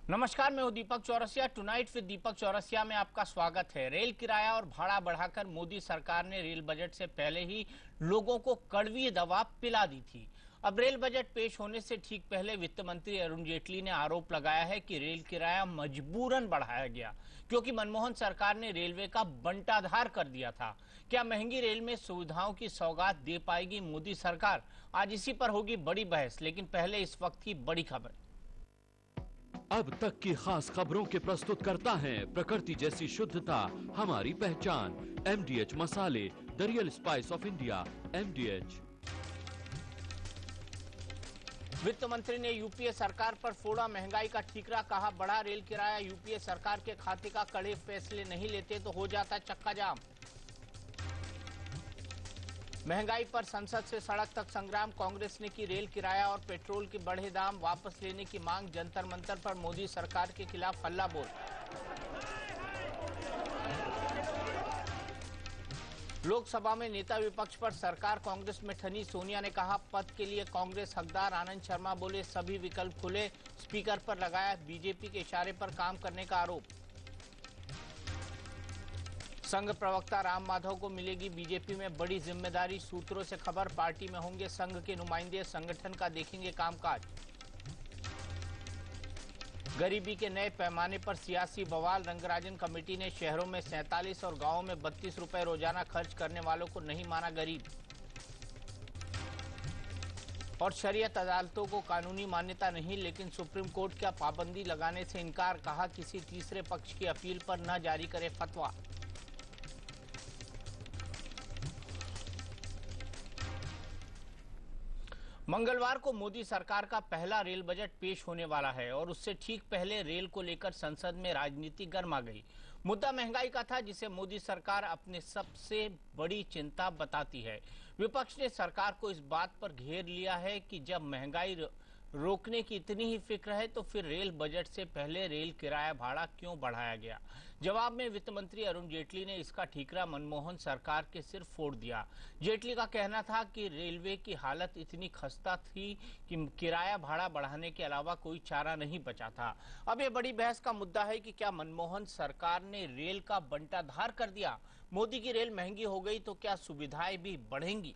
नमस्कार, मैं हूं दीपक चौरसिया। टुनाइट विद दीपक चौरसिया में आपका स्वागत है। रेल किराया और भाड़ा बढ़ाकर मोदी सरकार ने रेल बजट से पहले ही लोगों को कड़वी दवा पिला दी थी। अब रेल बजट पेश होने से ठीक पहले वित्त मंत्री अरुण जेटली ने आरोप लगाया है कि रेल किराया मजबूरन बढ़ाया गया क्योंकि मनमोहन सरकार ने रेलवे का बंटाधार कर दिया था। क्या महंगी रेल में सुविधाओं की सौगात दे पाएगी मोदी सरकार? आज इसी पर होगी बड़ी बहस, लेकिन पहले इस वक्त की बड़ी खबर। अब तक की खास खबरों के प्रस्तुत करता है प्रकृति जैसी शुद्धता हमारी पहचान। MDH मसाले, the real spice of India, MDH। वित्त मंत्री ने यूपीए सरकार पर फोड़ा महंगाई का ठीकरा, कहा बढ़ा रेल किराया यूपीए सरकार के खाते का कड़े फैसले नहीं लेते तो हो जाता चक्का जाम। महंगाई पर संसद से सड़क तक संग्राम, कांग्रेस ने की रेल किराया और पेट्रोल के बढ़े दाम वापस लेने की मांग, जंतर मंतर पर मोदी सरकार के खिलाफ हल्ला बोल। लोकसभा में नेता विपक्ष पर सरकार कांग्रेस में ठनी, सोनिया ने कहा पद के लिए कांग्रेस हकदार। आनंद शर्मा बोले सभी विकल्प खुले, स्पीकर पर लगाया बीजेपी के इशारे पर काम करने का आरोप। संघ प्रवक्ता राम माधव को मिलेगी बीजेपी में बड़ी जिम्मेदारी, सूत्रों से खबर। पार्टी में होंगे संघ के नुमाइंदे, संगठन का देखेंगे कामकाज। गरीबी के नए पैमाने पर सियासी बवाल, रंगराजन कमेटी ने शहरों में 47 और गांवों में 32 रुपए रोजाना खर्च करने वालों को नहीं माना गरीब। और शरीयत अदालतों को कानूनी मान्यता नहीं, लेकिन सुप्रीम कोर्ट का पाबंदी लगाने से इनकार, कहा किसी तीसरे पक्ष की अपील पर न जारी करे फतवा। मंगलवार को मोदी सरकार का पहला रेल बजट पेश होने वाला है और उससे ठीक पहले रेल को लेकर संसद में राजनीति गर्मा गई। मुद्दा महंगाई का था, जिसे मोदी सरकार अपने सबसे बड़ी चिंता बताती है। विपक्ष ने सरकार को इस बात पर घेर लिया है कि जब महंगाई रोकने की इतनी ही फिक्र है तो फिर रेल बजट से पहले रेल किराया भाड़ा क्यों बढ़ाया गया। जवाब में वित्त मंत्री अरुण जेटली ने इसका ठीकरा मनमोहन सरकार के सिर फोड़ दिया। जेटली का कहना था कि रेलवे की हालत इतनी खस्ता थी कि किराया भाड़ा बढ़ाने के अलावा कोई चारा नहीं बचा था। अब ये बड़ी बहस का मुद्दा है कि क्या मनमोहन सरकार ने रेल का बंटाधार कर दिया? मोदी की रेल महंगी हो गई तो क्या सुविधाएं भी बढ़ेंगी?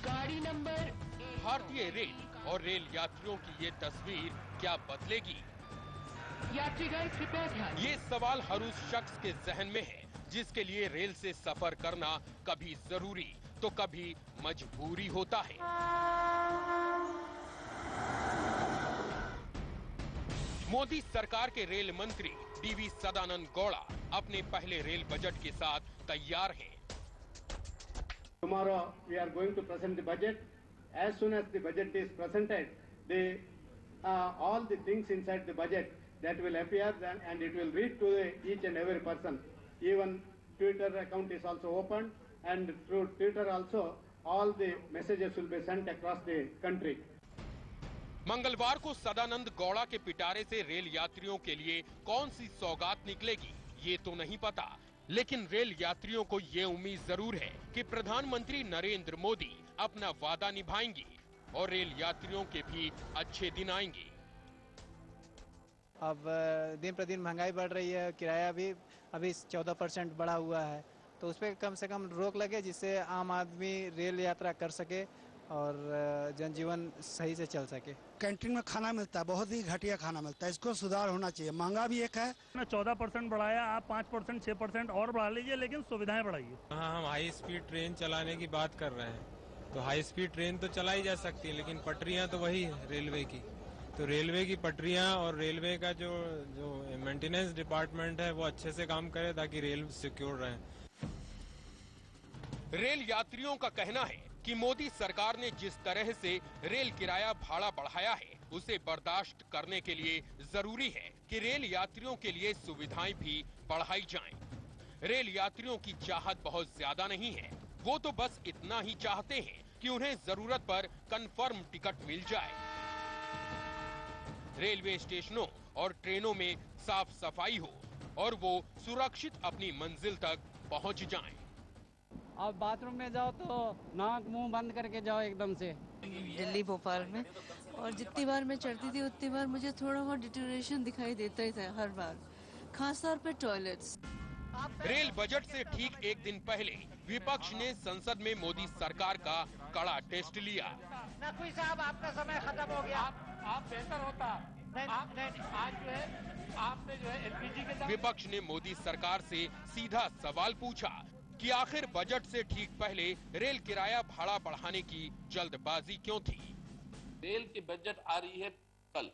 गाड़ी नंबर भारतीय रेल और रेल यात्रियों की ये तस्वीर क्या बदलेगी? यात्रीगण कृपया ध्यान। ये सवाल हर उस शख्स के जहन में है जिसके लिए रेल से सफर करना कभी जरूरी तो कभी मजबूरी होता है। मोदी सरकार के रेल मंत्री DV सदानंद गौड़ा अपने पहले रेल बजट के साथ तैयार हैं। Tomorrow we are going to present the budget. As soon as the budget is presented, all the things inside the budget that will appear and it will read to each and every person. Even Twitter account is also opened, and through Twitter also all the messages will be sent across the country. मंगलवार को सदानंद गौड़ा के पिटारे से rail यात्रियों के लिए कौन सी सौगात निकलेगी ये तो नहीं पता, लेकिन रेल यात्रियों को ये उम्मीद जरूर है कि प्रधानमंत्री नरेंद्र मोदी अपना वादा निभाएंगे और रेल यात्रियों के भी अच्छे दिन आएंगे। अब दिन प्रतिदिन महंगाई बढ़ रही है, किराया भी अभी 14% बढ़ा हुआ है, तो उस पर कम से कम रोक लगे जिससे आम आदमी रेल यात्रा कर सके और जनजीवन सही से चल सके। कैंटीन में खाना मिलता है, बहुत ही घटिया खाना मिलता है, इसको सुधार होना चाहिए। महंगा भी एक है। 14% बढ़ाया, आप 5% 6% और बढ़ा लीजिए, लेकिन सुविधाएं बढ़ाइए। हाँ, हम हाई स्पीड ट्रेन चलाने की बात कर रहे हैं, तो हाई स्पीड ट्रेन तो चलाई जा सकती है, लेकिन पटरियां तो वही है रेलवे की। तो रेलवे की पटरियां और रेलवे का जो मेंटेनेंस डिपार्टमेंट है वो अच्छे से काम करे ताकि रेल सिक्योर रहे। रेल यात्रियों का कहना है कि मोदी सरकार ने जिस तरह से रेल किराया भाड़ा बढ़ाया है उसे बर्दाश्त करने के लिए जरूरी है कि रेल यात्रियों के लिए सुविधाएं भी बढ़ाई जाएं। रेल यात्रियों की चाहत बहुत ज्यादा नहीं है, वो तो बस इतना ही चाहते हैं कि उन्हें जरूरत पर कंफर्म टिकट मिल जाए। रेलवे स्टेशनों और ट्रेनों में साफ सफाई हो और वो सुरक्षित अपनी मंजिल तक पहुंच जाएं। अब बाथरूम में जाओ तो नाक मुंह बंद करके जाओ एकदम से। दिल्ली भोपाल में, और जितनी बार मैं चढ़ती थी उतनी बार मुझे थोड़ा बहुत डिटोरेशन दिखाई देता ही था हर बार, खासतौर पे टॉयलेट्स। रेल बजट से ठीक एक दिन पहले विपक्ष ने संसद में मोदी सरकार का कड़ा टेस्ट लिया। नकवी साहब, आपका समय खत्म हो गया। आप बेहतर होता। आज जो है आपने जो है एलपीजी के विपक्ष ने मोदी सरकार से सीधा सवाल पूछा कि आखिर बजट से ठीक पहले रेल किराया भाड़ा बढ़ाने की जल्दबाजी क्यों थी। रेल की बजट आ रही है कल,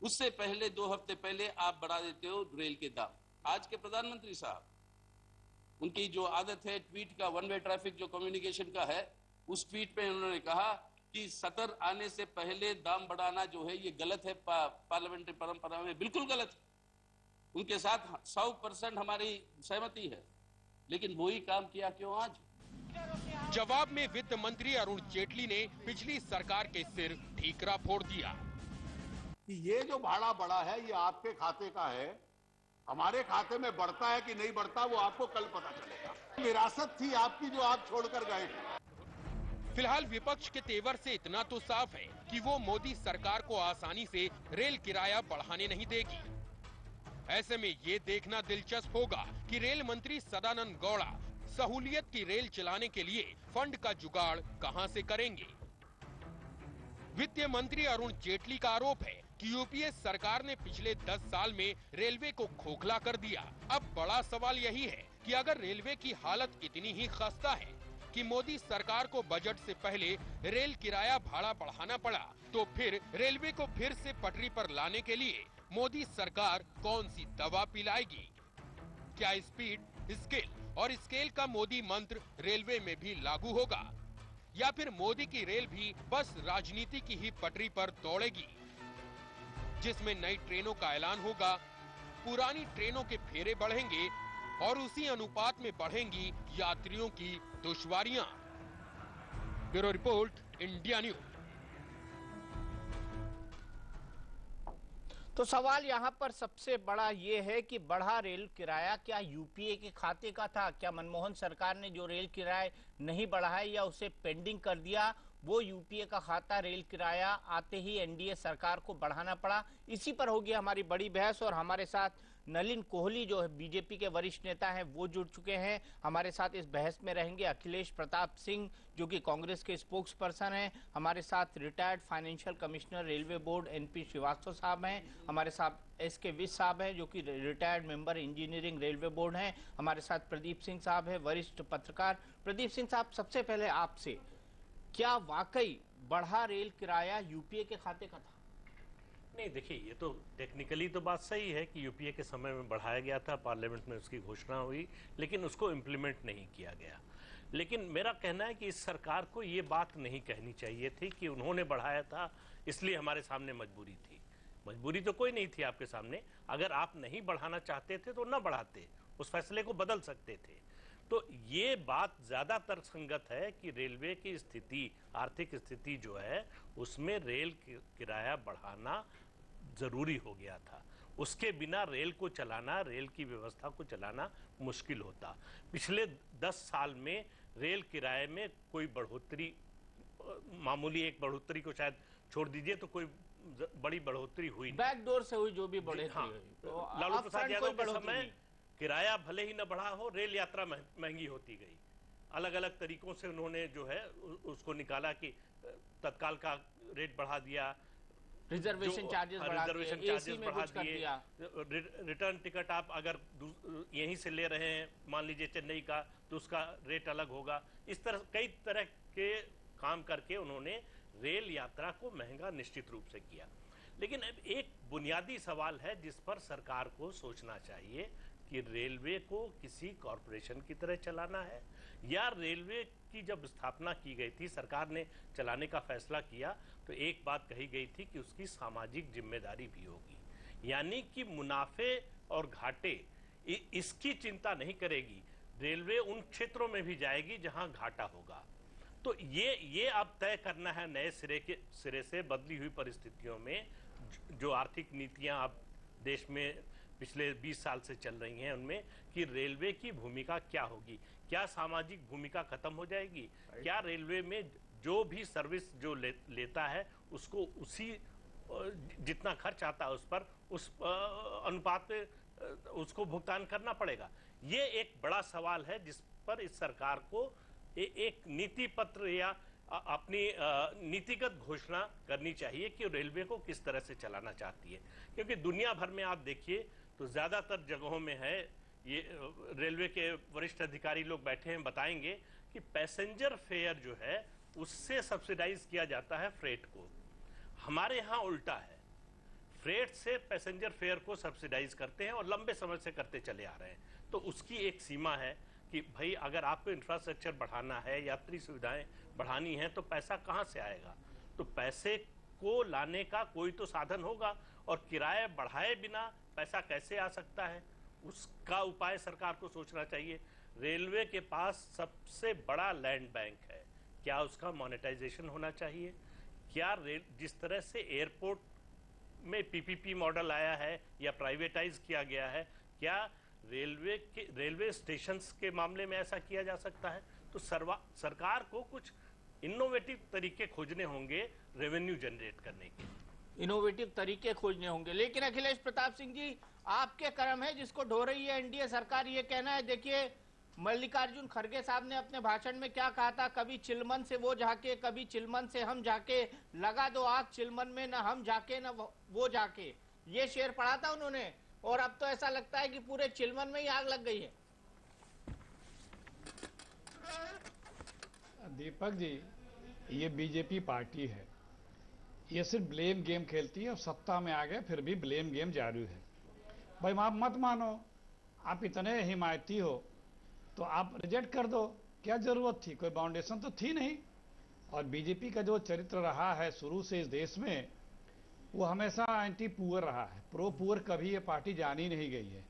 उससे पहले 2 हफ्ते पहले आप बढ़ा देते हो रेल के दाम। आज के प्रधानमंत्री साहब, उनकी जो आदत है ट्वीट का, वन वे ट्रैफिक जो कम्युनिकेशन का है, उस ट्वीट पे उन्होंने कहा कि सत्र आने से पहले दाम बढ़ाना जो है ये गलत है, पार्लियामेंट्री परंपरा में बिल्कुल गलत है। उनके साथ 100% हमारी सहमति है, लेकिन वही काम किया क्यों आज? जवाब में वित्त मंत्री अरुण जेटली ने पिछली सरकार के सिर ठीकरा फोड़ दिया कि ये जो भाड़ा बढ़ा है ये आपके खाते का है, हमारे खाते में बढ़ता है कि नहीं बढ़ता वो आपको कल पता चलेगा। विरासत थी आपकी जो आप छोड़कर गए। फिलहाल विपक्ष के तेवर से इतना तो साफ है कि वो मोदी सरकार को आसानी से रेल किराया बढ़ाने नहीं देगी। ऐसे में ये देखना दिलचस्प होगा कि रेल मंत्री सदानंद गौड़ा सहूलियत की रेल चलाने के लिए फंड का जुगाड़ कहां से करेंगे। वित्त मंत्री अरुण जेटली का आरोप है कि यूपीए सरकार ने पिछले 10 साल में रेलवे को खोखला कर दिया। अब बड़ा सवाल यही है कि अगर रेलवे की हालत इतनी ही खस्ता है कि मोदी सरकार को बजट से पहले रेल किराया भाड़ा बढ़ाना पड़ा, तो फिर रेलवे को फिर से पटरी पर लाने के लिए मोदी सरकार कौन सी दवा पिलाएगी? क्या स्पीड, स्केल और स्केल का मोदी मंत्र रेलवे में भी लागू होगा, या फिर मोदी की रेल भी बस राजनीति की ही पटरी पर दौड़ेगी, जिसमें नई ट्रेनों का ऐलान होगा, पुरानी ट्रेनों के फेरे बढ़ेंगे और उसी अनुपात में बढ़ेंगी यात्रियों की दुश्वारियां। Bureau report, India news. तो सवाल यहाँ पर सबसे बड़ा ये है कि बढ़ा रेल किराया क्या यूपीए के खाते का था? क्या मनमोहन सरकार ने जो रेल किराया नहीं बढ़ाया या उसे पेंडिंग कर दिया, वो यूपीए का खाता रेल किराया आते ही एनडीए सरकार को बढ़ाना पड़ा? इसी पर होगी हमारी बड़ी बहस। और हमारे साथ नलिन कोहली जो है बीजेपी के वरिष्ठ नेता हैं वो जुड़ चुके हैं। हमारे साथ इस बहस में रहेंगे अखिलेश प्रताप सिंह जो कि कांग्रेस के स्पोक्स पर्सन हैं। हमारे साथ retired financial commissioner railway board NP Srivastava sahab हैं। हमारे साथ एसके विज साहब हैं जो कि retired member engineering railway board हैं। हमारे साथ प्रदीप सिंह साहब है, वरिष्ठ पत्रकार। प्रदीप सिंह साहब, सबसे पहले आपसे, क्या वाकई बढ़ा रेल किराया यूपीए के खाते का था? नहीं, देखिए, ये तो टेक्निकली तो बात सही है कि यूपीए के समय में बढ़ाया गया था, पार्लियामेंट में उसकी घोषणा हुई, लेकिन उसको इम्प्लीमेंट नहीं किया गया। लेकिन मेरा कहना है कि इस सरकार को ये बात नहीं कहनी चाहिए थी कि उन्होंने बढ़ाया था इसलिए हमारे सामने मजबूरी थी। मजबूरी तो कोई नहीं थी आपके सामने। अगर आप नहीं बढ़ाना चाहते थे तो ना बढ़ाते, उस फैसले को बदल सकते थे। तो ये बात ज़्यादातर संगत है कि रेलवे की स्थिति, आर्थिक स्थिति जो है, उसमें रेल किराया बढ़ाना ज़रूरी हो गया था। उसके बिना रेल को चलाना, रेल की व्यवस्था को चलाना मुश्किल होता। पिछले 10 साल में रेल किराए में कोई बढ़ोतरी, मामूली एक बढ़ोतरी को शायद छोड़ दीजिए, तो कोई बड़ी बढ़ोतरी हुई नहीं। बैकडोर से हुई जो भी बढ़ोतरी। हाँ, लालू प्रसाद यादव के समय किराया भले ही न बढ़ा हो, रेल यात्रा महंगी होती गई। अलग अलग तरीकों से उन्होंने जो है उसको निकाला कि तत्काल का रेट बढ़ा दिया, रिजर्वेशन चार्जेस बढ़ा दिए, रिटर्न टिकट आप अगर यहीं से ले रहे हैं, मान लीजिए चेन्नई का, तो उसका रेट अलग होगा। इस तरह कई तरह के काम करके उन्होंने रेल यात्रा को महंगा निश्चित रूप से किया। लेकिन अब एक बुनियादी सवाल है जिस पर सरकार को सोचना चाहिए कि रेलवे को किसी कॉरपोरेशन की तरह चलाना है, या रेलवे की जब स्थापना की गई थी, सरकार ने चलाने का फैसला किया, तो एक बात कही गई थी कि उसकी सामाजिक जिम्मेदारी भी होगी। यानी कि मुनाफे और घाटे इसकी चिंता नहीं करेगी, रेलवे उन क्षेत्रों में भी जाएगी जहां घाटा होगा। तो ये अब तय करना है नए सिरे से बदली हुई परिस्थितियों में जो आर्थिक नीतियां अब देश में पिछले 20 साल से चल रही हैं उनमें, कि रेलवे की भूमिका क्या होगी। क्या सामाजिक भूमिका खत्म हो जाएगी? क्या रेलवे में जो भी सर्विस जो लेता है उसको उसी जितना खर्च आता है उस पर उस अनुपात पे उसको भुगतान करना पड़ेगा? ये एक बड़ा सवाल है जिस पर इस सरकार को एक नीति पत्र या अपनी नीतिगत घोषणा करनी चाहिए कि रेलवे को किस तरह से चलाना चाहती है। क्योंकि दुनिया भर में आप देखिए तो ज्यादातर जगहों में है, ये रेलवे के वरिष्ठ अधिकारी लोग बैठे हैं, बताएंगे कि पैसेंजर फेयर जो है उससे सब्सिडाइज किया जाता है फ्रेट को। हमारे यहाँ उल्टा है, फ्रेट से पैसेंजर फेयर को सब्सिडाइज करते हैं और लंबे समय से करते चले आ रहे हैं। तो उसकी एक सीमा है कि भाई अगर आपको इंफ्रास्ट्रक्चर बढ़ाना है, यात्री सुविधाएं बढ़ानी है, तो पैसा कहाँ से आएगा? तो पैसे को लाने का कोई तो साधन होगा, और किराए बढ़ाए बिना पैसा कैसे आ सकता है, उसका उपाय सरकार को सोचना चाहिए। रेलवे के पास सबसे बड़ा लैंड बैंक है, क्या उसका मोनेटाइजेशन होना चाहिए? क्या जिस तरह से एयरपोर्ट में पीपीपी मॉडल आया है या प्राइवेटाइज किया गया है, क्या रेलवे स्टेशंस के मामले में ऐसा किया जा सकता है? तो सरकार को कुछ इनोवेटिव तरीके खोजने होंगे रेवेन्यू जनरेट करने के, इनोवेटिव तरीके खोजने होंगे। लेकिन अखिलेश प्रताप सिंह जी, आपके कर्म है जिसको ढो रही है एनडीए सरकार, ये कहना है। देखिए मल्लिकार्जुन खड़गे साहब ने अपने भाषण में क्या कहा था, कभी चिलमन से वो झाके, कभी चिलमन से हम जाके, लगा दो आग चिलमन में, न हम जाके न वो जाके, ये शेर पढ़ा था उन्होंने। और अब तो ऐसा लगता है कि पूरे चिलमन में ही आग लग गई है। दीपक जी, ये बीजेपी पार्टी है, ये सिर्फ ब्लेम गेम खेलती है और सत्ता में आ गए फिर भी ब्लेम गेम जारी है। भाई आप मत मानो, आप इतने हिमायती हो तो आप रिजेक्ट कर दो, क्या जरूरत थी? कोई बाउंडेशन तो थी नहीं। और बीजेपी का जो चरित्र रहा है शुरू से इस देश में, वो हमेशा एंटी पुअर रहा है, प्रो पुअर कभी ये पार्टी जानी नहीं गई है।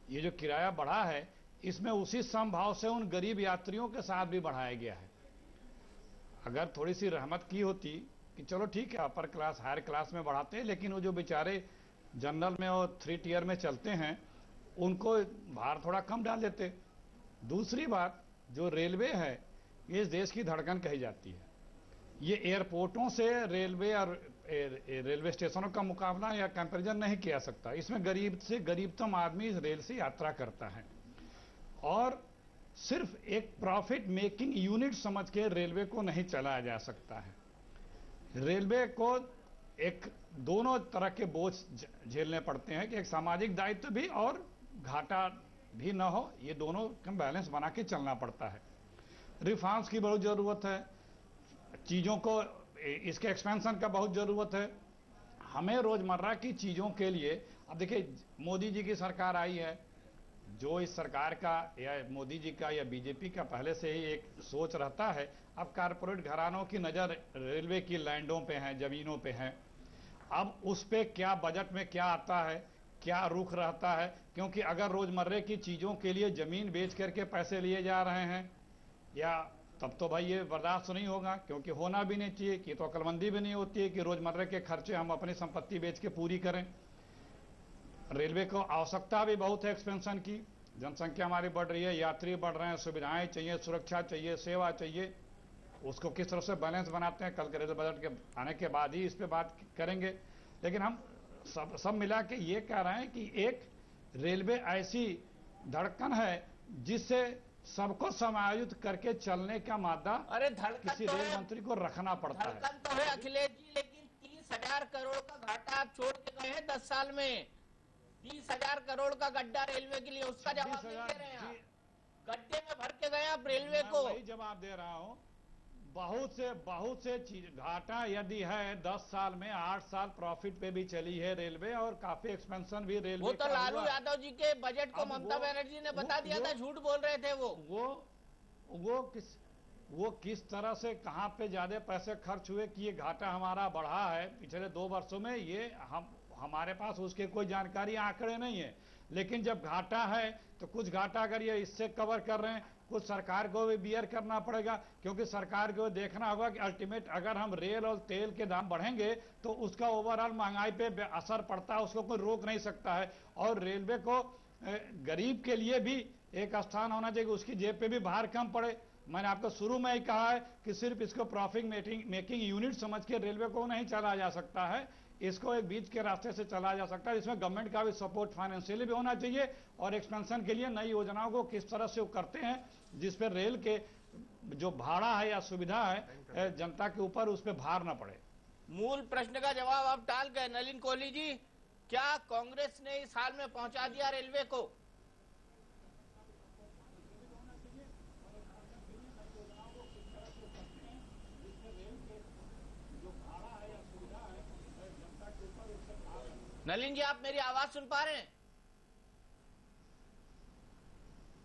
ये जो किराया बढ़ा है इसमें उसी समभाव से उन गरीब यात्रियों के साथ भी बढ़ाया गया है। अगर थोड़ी सी रहमत की होती कि चलो ठीक है अपर क्लास हायर क्लास में बढ़ाते हैं, लेकिन वो जो बेचारे जनरल में और 3 टियर में चलते हैं उनको भार थोड़ा कम डाल देते। दूसरी बात, जो रेलवे है ये इस देश की धड़कन कही जाती है। ये एयरपोर्टों से रेलवे और रेलवे स्टेशनों का मुकाबला या कंपैरिजन नहीं किया सकता। इसमें गरीब से गरीबतम आदमी इस रेल से यात्रा करता है, और सिर्फ एक प्रॉफिट मेकिंग यूनिट समझ के रेलवे को नहीं चलाया जा सकता है। रेलवे को एक दोनों तरह के बोझ झेलने पड़ते हैं कि एक सामाजिक दायित्व भी और घाटा भी ना हो, ये दोनों का बैलेंस बना के चलना पड़ता है। रिफॉर्म्स की बहुत जरूरत है, चीजों को इसके एक्सपेंशन का बहुत जरूरत है। हमें रोजमर्रा की चीजों के लिए, अब देखिए मोदी जी की सरकार आई है, जो इस सरकार का या मोदी जी का या बीजेपी का पहले से ही एक सोच रहता है, अब कारपोरेट घरानों की नजर रेलवे की लैंडों पे है, जमीनों पे है। अब उस पे क्या बजट में क्या आता है, क्या रुख रहता है, क्योंकि अगर रोजमर्रे की चीजों के लिए जमीन बेच करके पैसे लिए जा रहे हैं, या तब तो भाई ये बर्दाश्त नहीं होगा, क्योंकि होना भी नहीं चाहिए, कि तो अक्लमंदी भी नहीं होती है कि रोजमर्रे के खर्चे हम अपनी संपत्ति बेच के पूरी करें। रेलवे को आवश्यकता भी बहुत है एक्सपेंशन की, जनसंख्या हमारी बढ़ रही है, यात्री बढ़ रहे हैं, सुविधाएं चाहिए, सुरक्षा चाहिए, सेवा चाहिए, उसको किस तरह से बैलेंस बनाते हैं कल के रेलवे बजट के आने के बाद ही इस पे बात करेंगे। लेकिन हम सब मिला के ये कह रहे हैं कि एक रेलवे ऐसी धड़कन है जिससे सबको समायोजित करके चलने का मादा किसी रेल मंत्री को रखना पड़ता है। धड़कन तो है अखिलेश जी, लेकिन 30,000 करोड़ का घाटा आप छोड़ के गए हैं 10 साल में। 30,000 करोड़ का गड्ढा रेलवे के लिए, उसका जवाब नहीं दे रहे हैं। गड्ढे में भर के गए आप रेलवे को। वही जवाब दे रहा हूँ, बहुत से चीज घाटा यदि है 10 साल में 8 साल प्रॉफिट पे भी चली है रेलवे, और काफी एक्सपेंशन भी रेलवे वो तो लालू यादव जी के बजट को ममता बनर्जी ने बता दिया था, झूठ बोल रहे थे वो किस तरह से कहां पे ज्यादा पैसे खर्च हुए कि ये घाटा हमारा बढ़ा है पिछले 2 वर्षों में, ये हमारे पास उसके कोई जानकारी आंकड़े नहीं है। लेकिन जब घाटा है तो कुछ घाटा अगर ये इससे कवर कर रहे हैं, कुछ सरकार को भी बियर करना पड़ेगा, क्योंकि सरकार को देखना होगा कि अल्टीमेट अगर हम रेल और तेल के दाम बढ़ेंगे तो उसका ओवरऑल महंगाई पे असर पड़ता है, उसको कोई रोक नहीं सकता है। और रेलवे को गरीब के लिए भी एक स्थान होना चाहिए, उसकी जेब पे भी भार कम पड़े। मैंने आपको शुरू में ही कहा है कि सिर्फ इसको प्रॉफिट मेकिंग यूनिट समझ के रेलवे को नहीं चला जा सकता है, इसको एक बीच के रास्ते से चला जा सकता है। इसमें गवर्नमेंट का भी सपोर्ट फाइनेंशियली भी होना चाहिए और एक्सपेंशन के लिए नई योजनाओं को किस तरह से वो करते हैं जिस पर रेल के जो भाड़ा है या सुविधा है जनता के ऊपर उस पर भार ना पड़े। मूल प्रश्न का जवाब आप टाल गए नलिन कोहली जी, क्या कांग्रेस ने इस हाल में पहुंचा दिया रेलवे को? नलिन जी, आप मेरी आवाज सुन पा रहे हैं?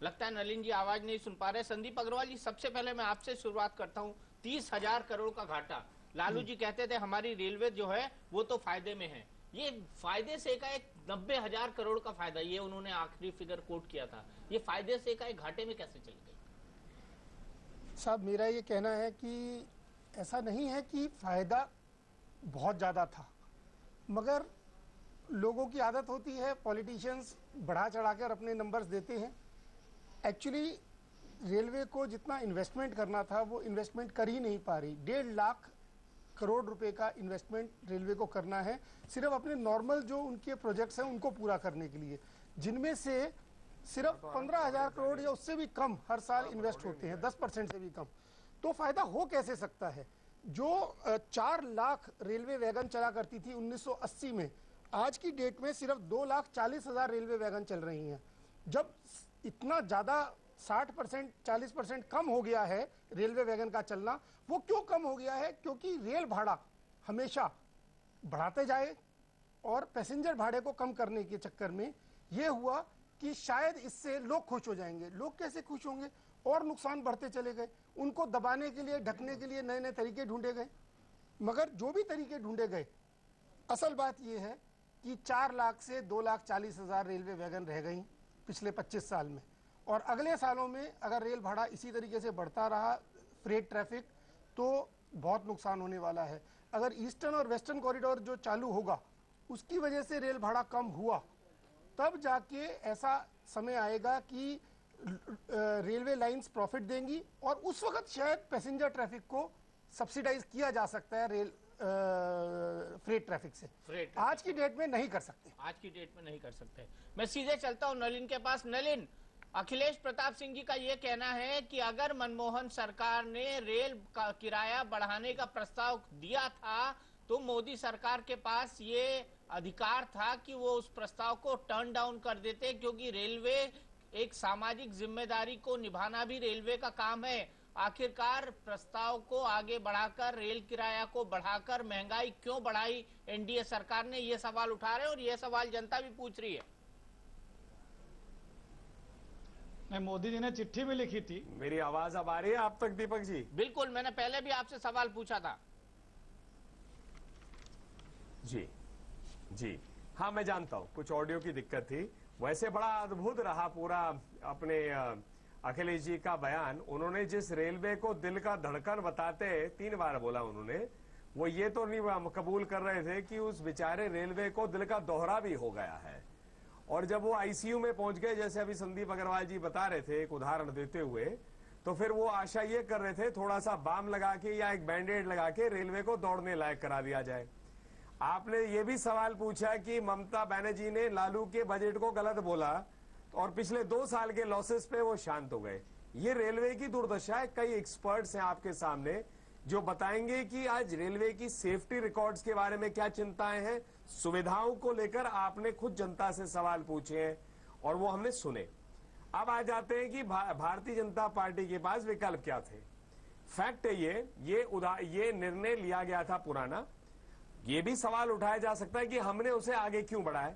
लगता है नलिन जी आवाज नहीं सुन पा रहे। संदीप अग्रवाल जी, सबसे पहले मैं आपसे शुरुआत करता हूं। 30,000 करोड़ का घाटा, लालू जी कहते थे हमारी रेलवे जो है वो तो फायदे में है, ये फायदे से का एक 90,000 करोड़ का फायदा, ये उन्होंने आखिरी फिगर कोट किया था, ये फायदे से का एक घाटे में कैसे चली गई? साहब, मेरा ये कहना है कि ऐसा नहीं है कि फायदा बहुत ज्यादा था, मगर लोगों की आदत होती है, पॉलिटिशियंस बढ़ा चढ़ाकर अपने नंबर्स देते हैं। एक्चुअली रेलवे को जितना इन्वेस्टमेंट करना था वो इन्वेस्टमेंट कर ही नहीं पा रही। 1.5 लाख करोड़ रुपए का इन्वेस्टमेंट रेलवे को करना है सिर्फ अपने नॉर्मल जो उनके प्रोजेक्ट्स हैं उनको पूरा करने के लिए, जिनमें से सिर्फ 15,000 करोड़ या उससे भी कम हर साल इन्वेस्ट होते हैं, 10% से भी कम। तो फायदा हो कैसे सकता है? जो 4 लाख रेलवे वैगन चला करती थी 1980 में, आज की डेट में सिर्फ 2,40,000 रेलवे वैगन चल रही हैं। जब इतना ज़्यादा 60% 40% कम हो गया है रेलवे वैगन का चलना, वो क्यों कम हो गया है? क्योंकि रेल भाड़ा हमेशा बढ़ाते जाए और पैसेंजर भाड़े को कम करने के चक्कर में ये हुआ कि शायद इससे लोग खुश हो जाएंगे। लोग कैसे खुश होंगे? और नुकसान बढ़ते चले गए, उनको दबाने के लिए, ढकने के लिए नए नए तरीके ढूंढे गए। मगर जो भी तरीके ढूंढे गए, असल बात यह है कि 4 लाख से 2,40,000 रेलवे वैगन रह गई पिछले 25 साल में, और अगले सालों में अगर रेल भाड़ा इसी तरीके से बढ़ता रहा, फ्रेट ट्रैफिक, तो बहुत नुकसान होने वाला है। अगर ईस्टर्न और वेस्टर्न कॉरिडोर जो चालू होगा उसकी वजह से रेल भाड़ा कम हुआ, तब जाके ऐसा समय आएगा कि रेलवे लाइंस प्रॉफिट देंगी और उस वक्त शायद पैसेंजर ट्रैफिक को सब्सिडाइज किया जा सकता है रेल फ्रेट ट्रैफिक से। आज की डेट में नहीं कर सकते, आज की डेट में नहीं कर सकते। मैं सीधे चलता हूं नलिन के पास। नलिन, अखिलेश प्रताप सिंह जी का यह कहना है कि अगर मनमोहन सरकार ने रेल का किराया बढ़ाने का प्रस्ताव दिया था तो मोदी सरकार के पास ये अधिकार था कि वो उस प्रस्ताव को टर्न डाउन कर देते, क्योंकि रेलवे एक सामाजिक जिम्मेदारी को निभाना भी रेलवे का काम है। आखिरकार प्रस्ताव को आगे बढ़ाकर, रेल किराया को बढ़ाकर महंगाई क्यों बढ़ाई एनडीए सरकार ने? ये सवाल उठा रहे हैं और ये सवाल जनता भी पूछ रही है। नहीं, मोदी जी ने चिट्ठी भी लिखी थी। मेरी आवाज अब आ रही है आप तक दीपक जी? बिल्कुल, मैंने पहले भी आपसे सवाल पूछा था। जी जी हाँ, मैं जानता हूँ कुछ ऑडियो की दिक्कत थी। वैसे बड़ा अद्भुत रहा पूरा अपने अखिलेश जी का बयान। उन्होंने जिस रेलवे को दिल का धड़कन बताते 3 बार बोला उन्होंने, वो ये तो नहीं कबूल कर रहे थे कि उस बेचारे रेलवे को दिल का दोहरा भी हो गया है। और जब वो आईसीयू में पहुंच गए, जैसे अभी संदीप अग्रवाल जी बता रहे थे एक उदाहरण देते हुए, तो फिर वो आशा ये कर रहे थे थोड़ा सा बाम लगा के या एक बैंडेड लगा के रेलवे को दौड़ने लायक करा दिया जाए। आपने ये भी सवाल पूछा कि ममता बनर्जी ने लालू के बजट को गलत बोला और पिछले 2 साल के लॉसेस पे वो शांत हो गए। ये रेलवे की दुर्दशा है। कई एक्सपर्ट्स हैं आपके सामने जो बताएंगे कि आज रेलवे की सेफ्टी रिकॉर्ड्स के बारे में क्या चिंताएं हैं, सुविधाओं को लेकर आपने खुद जनता से सवाल पूछे हैं और वो हमने सुने। अब आ जाते हैं कि भारतीय जनता पार्टी के पास विकल्प क्या थे। फैक्ट है ये निर्णय लिया गया था पुराना। ये भी सवाल उठाया जा सकता है कि हमने उसे आगे क्यों बढ़ाया।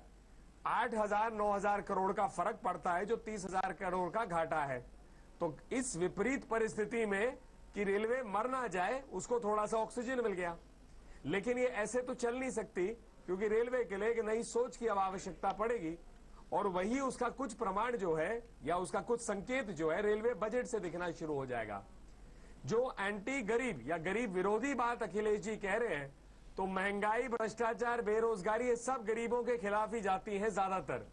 8,000-9,000 करोड़ का फर्क पड़ता है जो 30,000 करोड़ का घाटा है। तो इस विपरीत परिस्थिति में कि रेलवे मर ना जाए, उसको थोड़ा सा ऑक्सीजन मिल गया। लेकिन ये ऐसे तो चल नहीं सकती, क्योंकि रेलवे के लिए एक नई सोच की अब आवश्यकता पड़ेगी। और वही उसका कुछ प्रमाण जो है या उसका कुछ संकेत जो है रेलवे बजट से दिखना शुरू हो जाएगा। जो एंटी गरीब या गरीब विरोधी बात अखिलेश जी कह रहे हैं, तो महंगाई, भ्रष्टाचार, बेरोजगारी, ये सब गरीबों के खिलाफ ही जाती है ज्यादातर,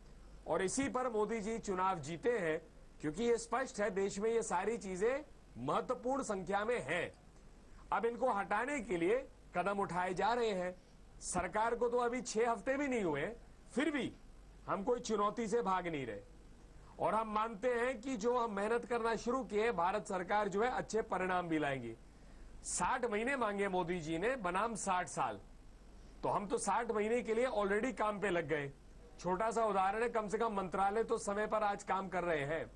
और इसी पर मोदी जी चुनाव जीते हैं, क्योंकि ये स्पष्ट है देश में ये सारी चीजें महत्वपूर्ण संख्या में हैं। अब इनको हटाने के लिए कदम उठाए जा रहे हैं। सरकार को तो अभी 6 हफ्ते भी नहीं हुए, फिर भी हम कोई चुनौती से भाग नहीं रहे, और हम मानते हैं कि जो हम मेहनत करना शुरू किए, भारत सरकार जो है अच्छे परिणाम भी लाएंगी। 60 महीने मांगे मोदी जी ने बनाम 60 साल, तो हम तो 60 महीने के लिए ऑलरेडी काम पे लग गए। छोटा सा उदाहरण है, कम से कम मंत्रालय तो समय पर आज काम कर रहे हैं,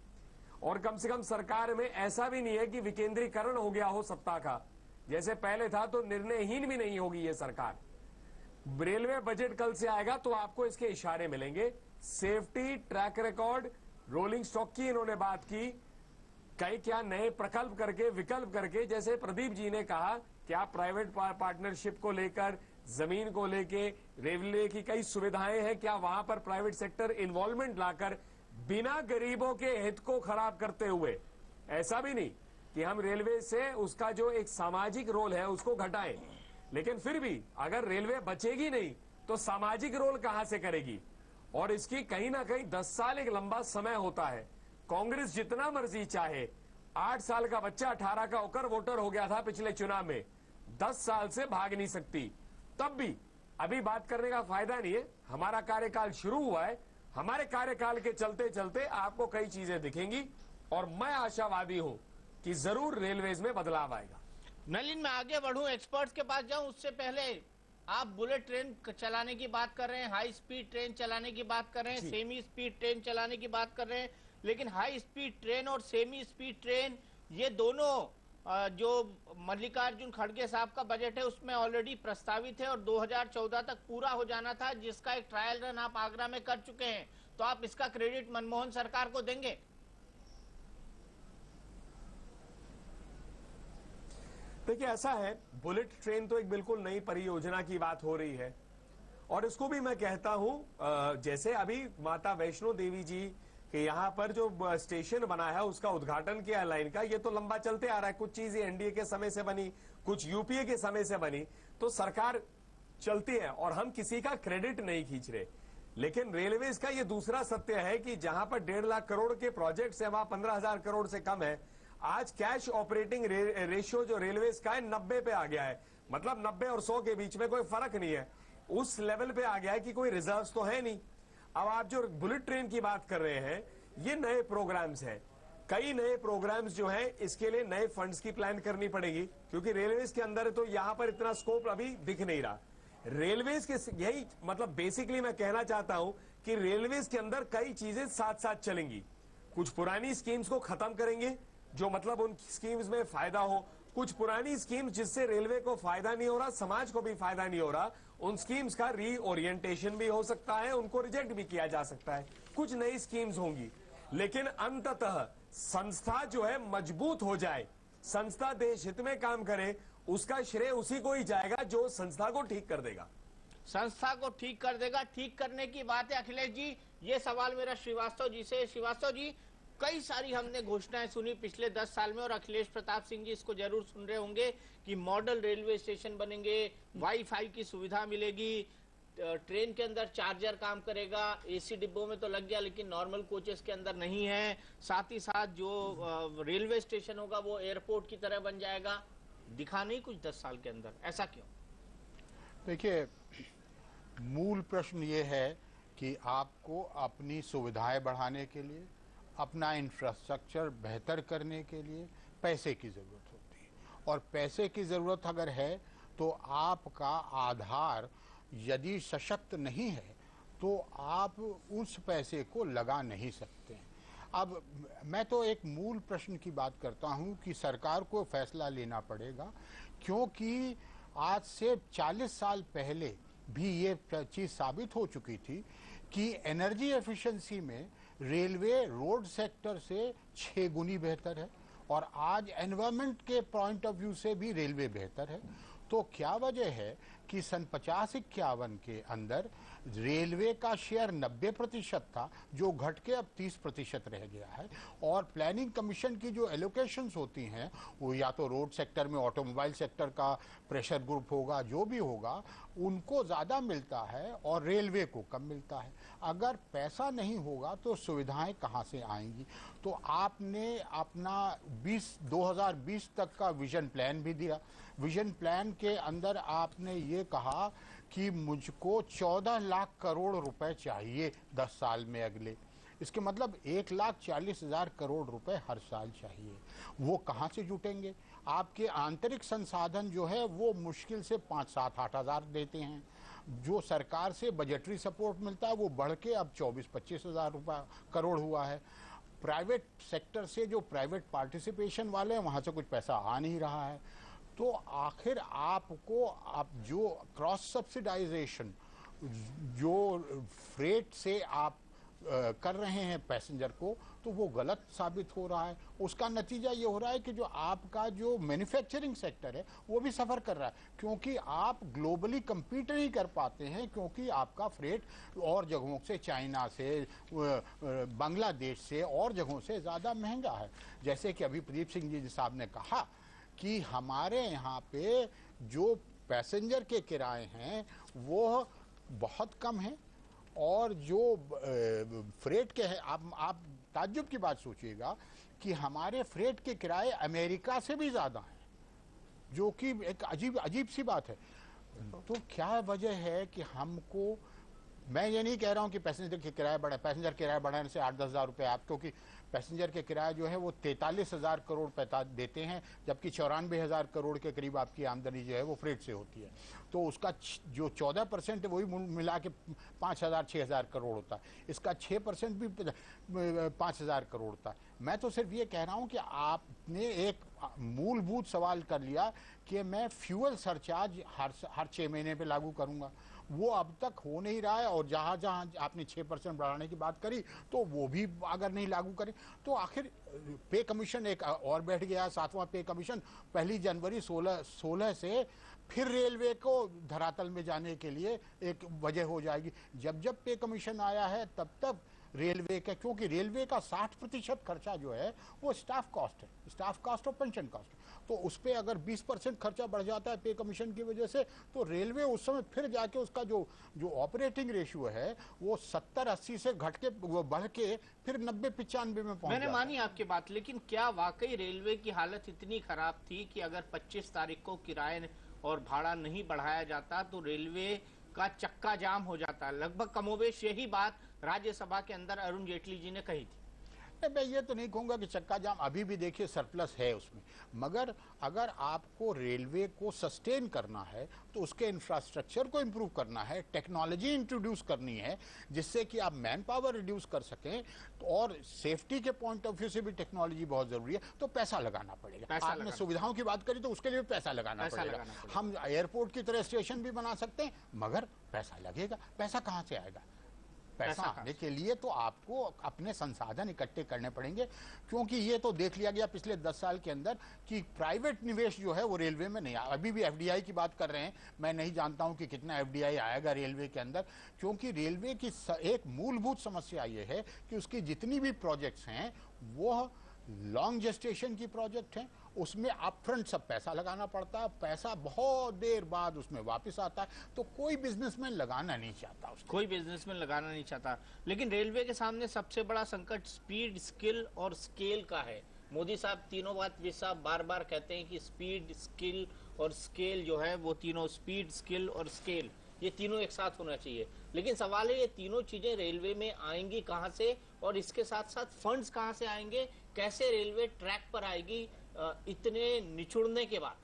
और कम से कम सरकार में ऐसा भी नहीं है कि विकेंद्रीकरण हो गया हो सत्ता का, जैसे पहले था, तो निर्णयहीन भी नहीं होगी ये सरकार। रेलवे बजट कल से आएगा तो आपको इसके इशारे मिलेंगे। Safety, track record, rolling stock की इन्होंने बात की, कई क्या नए प्रकल्प करके, विकल्प करके, जैसे प्रदीप जी ने कहा कि आप प्राइवेट पार्टनरशिप को लेकर, जमीन को लेके, रेलवे की कई सुविधाएं हैं, क्या वहां पर प्राइवेट सेक्टर इन्वॉल्वमेंट लाकर बिना गरीबों के हित को खराब करते हुए, ऐसा भी नहीं कि हम रेलवे से उसका जो एक सामाजिक रोल है उसको घटाएं, लेकिन फिर भी अगर रेलवे बचेगी नहीं तो सामाजिक रोल कहां से करेगी। और इसकी कहीं ना कहीं 10 साल एक लंबा समय होता है। कांग्रेस जितना मर्जी चाहे, 8 साल का बच्चा 18 का होकर वोटर हो गया था पिछले चुनाव में, 10 साल से भाग नहीं सकती। तब भी अभी बात करने का फायदा नहीं है, हमारा कार्यकाल शुरू हुआ है, हमारे कार्यकाल के चलते चलते आपको कई चीजें दिखेंगी, और मैं आशावादी हूं कि जरूर रेलवेज में बदलाव आएगा। नलिन, मैं आगे बढ़ूं, एक्सपर्ट्स के पास जाऊं, उससे पहले आप बुलेट ट्रेन चलाने की बात कर रहे हैं, हाई स्पीड ट्रेन चलाने की बात कर रहे हैं, सेमी स्पीड ट्रेन चलाने की बात कर रहे हैं, लेकिन हाई स्पीड ट्रेन और सेमी स्पीड ट्रेन ये दोनों जो मल्लिकार्जुन खड़गे साहब का बजट है उसमें ऑलरेडी प्रस्तावित है और 2014 तक पूरा हो जाना था, जिसका एक ट्रायल रन आप आगरा में कर चुके हैं, तो आप इसका क्रेडिट मनमोहन सरकार को देंगे? देखिए ऐसा है, बुलेट ट्रेन तो एक बिल्कुल नई परियोजना की बात हो रही है, और इसको भी मैं कहता हूं, जैसे अभी माता वैष्णो देवी जी के यहाँ पर जो स्टेशन बना है उसका उद्घाटन किया लाइन का, ये तो लंबा चलते आ रहा है। कुछ चीजें एनडीए के समय से बनी, कुछ यूपीए के समय से बनी, तो सरकार चलती है और हम किसी का क्रेडिट नहीं खींच रहे। लेकिन रेलवेज का ये दूसरा सत्य है कि जहां पर 1.5 लाख करोड़ के प्रोजेक्ट है वहां 15,000 करोड़ से कम है। आज कैश ऑपरेटिंग रेशियो जो रेलवेज का है 90 पे आ गया है, मतलब 90 और 100 के बीच में कोई फर्क नहीं है, उस लेवल पे आ गया है कि कोई रिजर्व्स तो है नहीं। अब आप जो बुलेट ट्रेन की बात कर रहे हैं, ये नए प्रोग्राम्स हैं, कई नए प्रोग्राम्स जो हैं, इसके लिए नए फंड्स की प्लान करनी पड़ेगी, क्योंकि रेलवेज के अंदर तो यहां पर इतना स्कोप अभी दिख नहीं रहा। रेलवेज के यही मतलब बेसिकली मैं कहना चाहता हूं कि रेलवेज के अंदर कई चीजें साथ साथ चलेंगी। कुछ पुरानी स्कीम्स को खत्म करेंगे जो मतलब उन स्कीम्स में फायदा हो, कुछ पुरानी स्कीम्स जिससे रेलवे को फायदा नहीं हो रहा, समाज को भी फायदा नहीं हो रहा, उन स्कीम्स का रीओरिएंटेशन भी हो सकता है, उनको रिजेक्ट भी किया जा सकता है। कुछ नई स्कीम्स होंगी, लेकिन अंततः संस्था जो है मजबूत हो जाए, संस्था देश हित में काम करे, उसका श्रेय उसी को ही जाएगा जो संस्था को ठीक कर देगा। संस्था को ठीक कर देगा। ठीक करने की बात है अखिलेश जी, ये सवाल मेरा श्रीवास्तव जी से। श्रीवास्तव जी, कई सारी हमने घोषणाएं सुनी पिछले 10 साल में, और अखिलेश प्रताप सिंह जी इसको जरूर सुन रहे होंगे कि मॉडल रेलवे स्टेशन बनेंगे, वाईफाई की सुविधा मिलेगी, ट्रेन के अंदर चार्जर काम करेगा, एसी डिब्बों में तो लग गया लेकिन नॉर्मल कोचेस के अंदर नहीं है, साथ ही साथ जो रेलवे स्टेशन होगा वो एयरपोर्ट की तरह बन जाएगा। दिखा नहीं कुछ 10 साल के अंदर, ऐसा क्यों? देखिए, मूल प्रश्न ये है कि आपको अपनी सुविधाएं बढ़ाने के लिए, अपना इंफ्रास्ट्रक्चर बेहतर करने के लिए पैसे की ज़रूरत होती है, और पैसे की ज़रूरत अगर है तो आपका आधार यदि सशक्त नहीं है तो आप उस पैसे को लगा नहीं सकते हैं। अब मैं तो एक मूल प्रश्न की बात करता हूं कि सरकार को फैसला लेना पड़ेगा, क्योंकि आज से 40 साल पहले भी ये चीज़ साबित हो चुकी थी कि एनर्जी एफिशिएंसी में रेलवे रोड सेक्टर से 6 गुनी बेहतर है, और आज एनवायरनमेंट के पॉइंट ऑफ व्यू से भी रेलवे बेहतर है। तो क्या वजह है कि सन 50-51 के अंदर रेलवे का शेयर 90% था, जो घट के अब 30% रह गया है। और प्लानिंग कमीशन की जो एलोकेशंस होती हैं वो या तो रोड सेक्टर में ऑटोमोबाइल सेक्टर का प्रेशर ग्रुप होगा, जो भी होगा उनको ज़्यादा मिलता है और रेलवे को कम मिलता है। अगर पैसा नहीं होगा तो सुविधाएं कहाँ से आएंगी? तो आपने अपना 2020 तक का विजन प्लान भी दिया। विजन प्लान के अंदर आपने ये कहा कि मुझको 14 लाख करोड़ रुपए चाहिए 10 साल में अगले। इसके मतलब 1,40,000 करोड़ रुपए हर साल चाहिए। वो कहाँ से जुटेंगे? आपके आंतरिक संसाधन जो है वो मुश्किल से 5-7-8 हज़ार देते हैं। जो सरकार से बजटरी सपोर्ट मिलता है वो बढ़ के अब 24-25 हज़ार करोड़ हुआ है। प्राइवेट सेक्टर से जो प्राइवेट पार्टिसिपेशन वाले हैं वहाँ से कुछ पैसा आ नहीं रहा है। तो आखिर आपको अब जो क्रॉस सब्सिडाइजेशन जो फ्रेट से आप कर रहे हैं पैसेंजर को, तो वो गलत साबित हो रहा है। उसका नतीजा ये हो रहा है कि जो आपका जो मैन्युफैक्चरिंग सेक्टर है वो भी सफ़र कर रहा है, क्योंकि आप ग्लोबली compete नहीं कर पाते हैं, क्योंकि आपका फ्रेट और जगहों से, चाइना से, बांग्लादेश से और जगहों से ज़्यादा महंगा है। जैसे कि अभी प्रदीप सिंह जी साहब ने कहा कि हमारे यहाँ पे जो पैसेंजर के किराए हैं वो बहुत कम हैं, और जो फ्रेट के हैं, आप ताज्जुब की बात सोचिएगा कि हमारे फ्रेट के किराए अमेरिका से भी ज़्यादा हैं, जो कि एक अजीब सी बात है। तो क्या वजह है कि हमको, मैं ये नहीं कह रहा हूँ कि पैसेंजर के किराए पैसेंजर किराए बढ़ाने से 8-10 हज़ार रुपये आप, क्योंकि पैसेंजर के किराया जो है वो 43,000 करोड़ पैसा देते हैं, जबकि 94,000 करोड़ के करीब आपकी आमदनी जो है वो फ्रेट से होती है। तो उसका जो 14% है वही मिला के 5,000-6,000 करोड़ होता है, इसका 6% भी 5,000 करोड़ होता है। मैं तो सिर्फ ये कह रहा हूँ कि आपने एक मूलभूत सवाल कर लिया कि मैं फ्यूल सरचार्ज हर 6 महीने पे लागू करूँगा। वो अब तक हो नहीं रहा है, और जहाँ जहाँ आपने 6% बढ़ाने की बात करी तो वो भी अगर नहीं लागू करें तो आखिर पे कमीशन एक और बैठ गया, 7वां पे कमीशन 1 जनवरी 16 से फिर रेलवे को धरातल में जाने के लिए एक वजह हो जाएगी। जब पे कमीशन आया है तब रेलवे का, क्योंकि रेलवे का 60% खर्चा जो है वो स्टाफ कॉस्ट है, स्टाफ कॉस्ट और पेंशन कॉस्ट। तो उस पर अगर 20% खर्चा बढ़ जाता है पे कमीशन की वजह से, तो रेलवे उस समय फिर जाके उसका जो ऑपरेटिंग रेशियो है वो 70-80 से घट के बढ़ के फिर 90-95 में पहुंच। मैंने मानी आपकी बात, लेकिन क्या वाकई रेलवे की हालत इतनी खराब थी कि अगर 25 तारीख को किराए और भाड़ा नहीं बढ़ाया जाता तो रेलवे का चक्का जाम हो जाता? लगभग कमोबेश यही बात राज्यसभा के अंदर अरुण जेटली जी ने कही थी। मैं ये तो नहीं कहूँगा कि चक्का जाम, अभी भी देखिए सरप्लस है उसमें, मगर अगर आपको रेलवे को सस्टेन करना है तो उसके इंफ्रास्ट्रक्चर को इम्प्रूव करना है, टेक्नोलॉजी इंट्रोड्यूस करनी है जिससे कि आप मैन पावर रिड्यूस कर सकें, तो और सेफ्टी के पॉइंट ऑफ व्यू से भी टेक्नोलॉजी बहुत जरूरी है, तो पैसा लगाना पड़ेगा। आपने सुविधाओं की बात करी तो उसके लिए पैसा लगाना पड़ेगा। हम एयरपोर्ट की तरह स्टेशन भी बना सकते हैं, मगर पैसा लगेगा। पैसा कहाँ से आएगा? पैसा आने के लिए तो आपको अपने संसाधन इकट्ठे करने पड़ेंगे, क्योंकि ये तो देख लिया गया पिछले 10 साल के अंदर कि प्राइवेट निवेश जो है वो रेलवे में नहीं आया। अभी भी एफडीआई की बात कर रहे हैं, मैं नहीं जानता हूं कि कितना एफडीआई आएगा रेलवे के अंदर, क्योंकि रेलवे की एक मूलभूत समस्या ये है कि उसकी जितनी भी प्रोजेक्ट्स हैं वो लॉन्ग जेस्टेशन की प्रोजेक्ट हैं, उसमें अपफ्रंट सब पैसा लगाना पड़ता है, पैसा बहुत देर बाद उसमें वापस आता है, तो कोई बिजनेसमैन लगाना नहीं चाहता उसको। कोई बिजनेसमैन लगाना नहीं चाहता। लेकिन रेलवे के सामने सबसे बड़ा संकट स्पीड, स्किल और स्केल का है। मोदी साहब तीनों बात बार बार कहते हैं कि स्पीड, स्किल और स्केल जो है वो तीनों, स्पीड, स्किल और स्केल, ये तीनों एक साथ होना चाहिए। लेकिन सवाल है ये तीनों चीजें रेलवे में आएंगी कहाँ से, और इसके साथ साथ फंड्स कहाँ से आएंगे? कैसे रेलवे ट्रैक पर आएगी इतने निचुड़ने के बाद?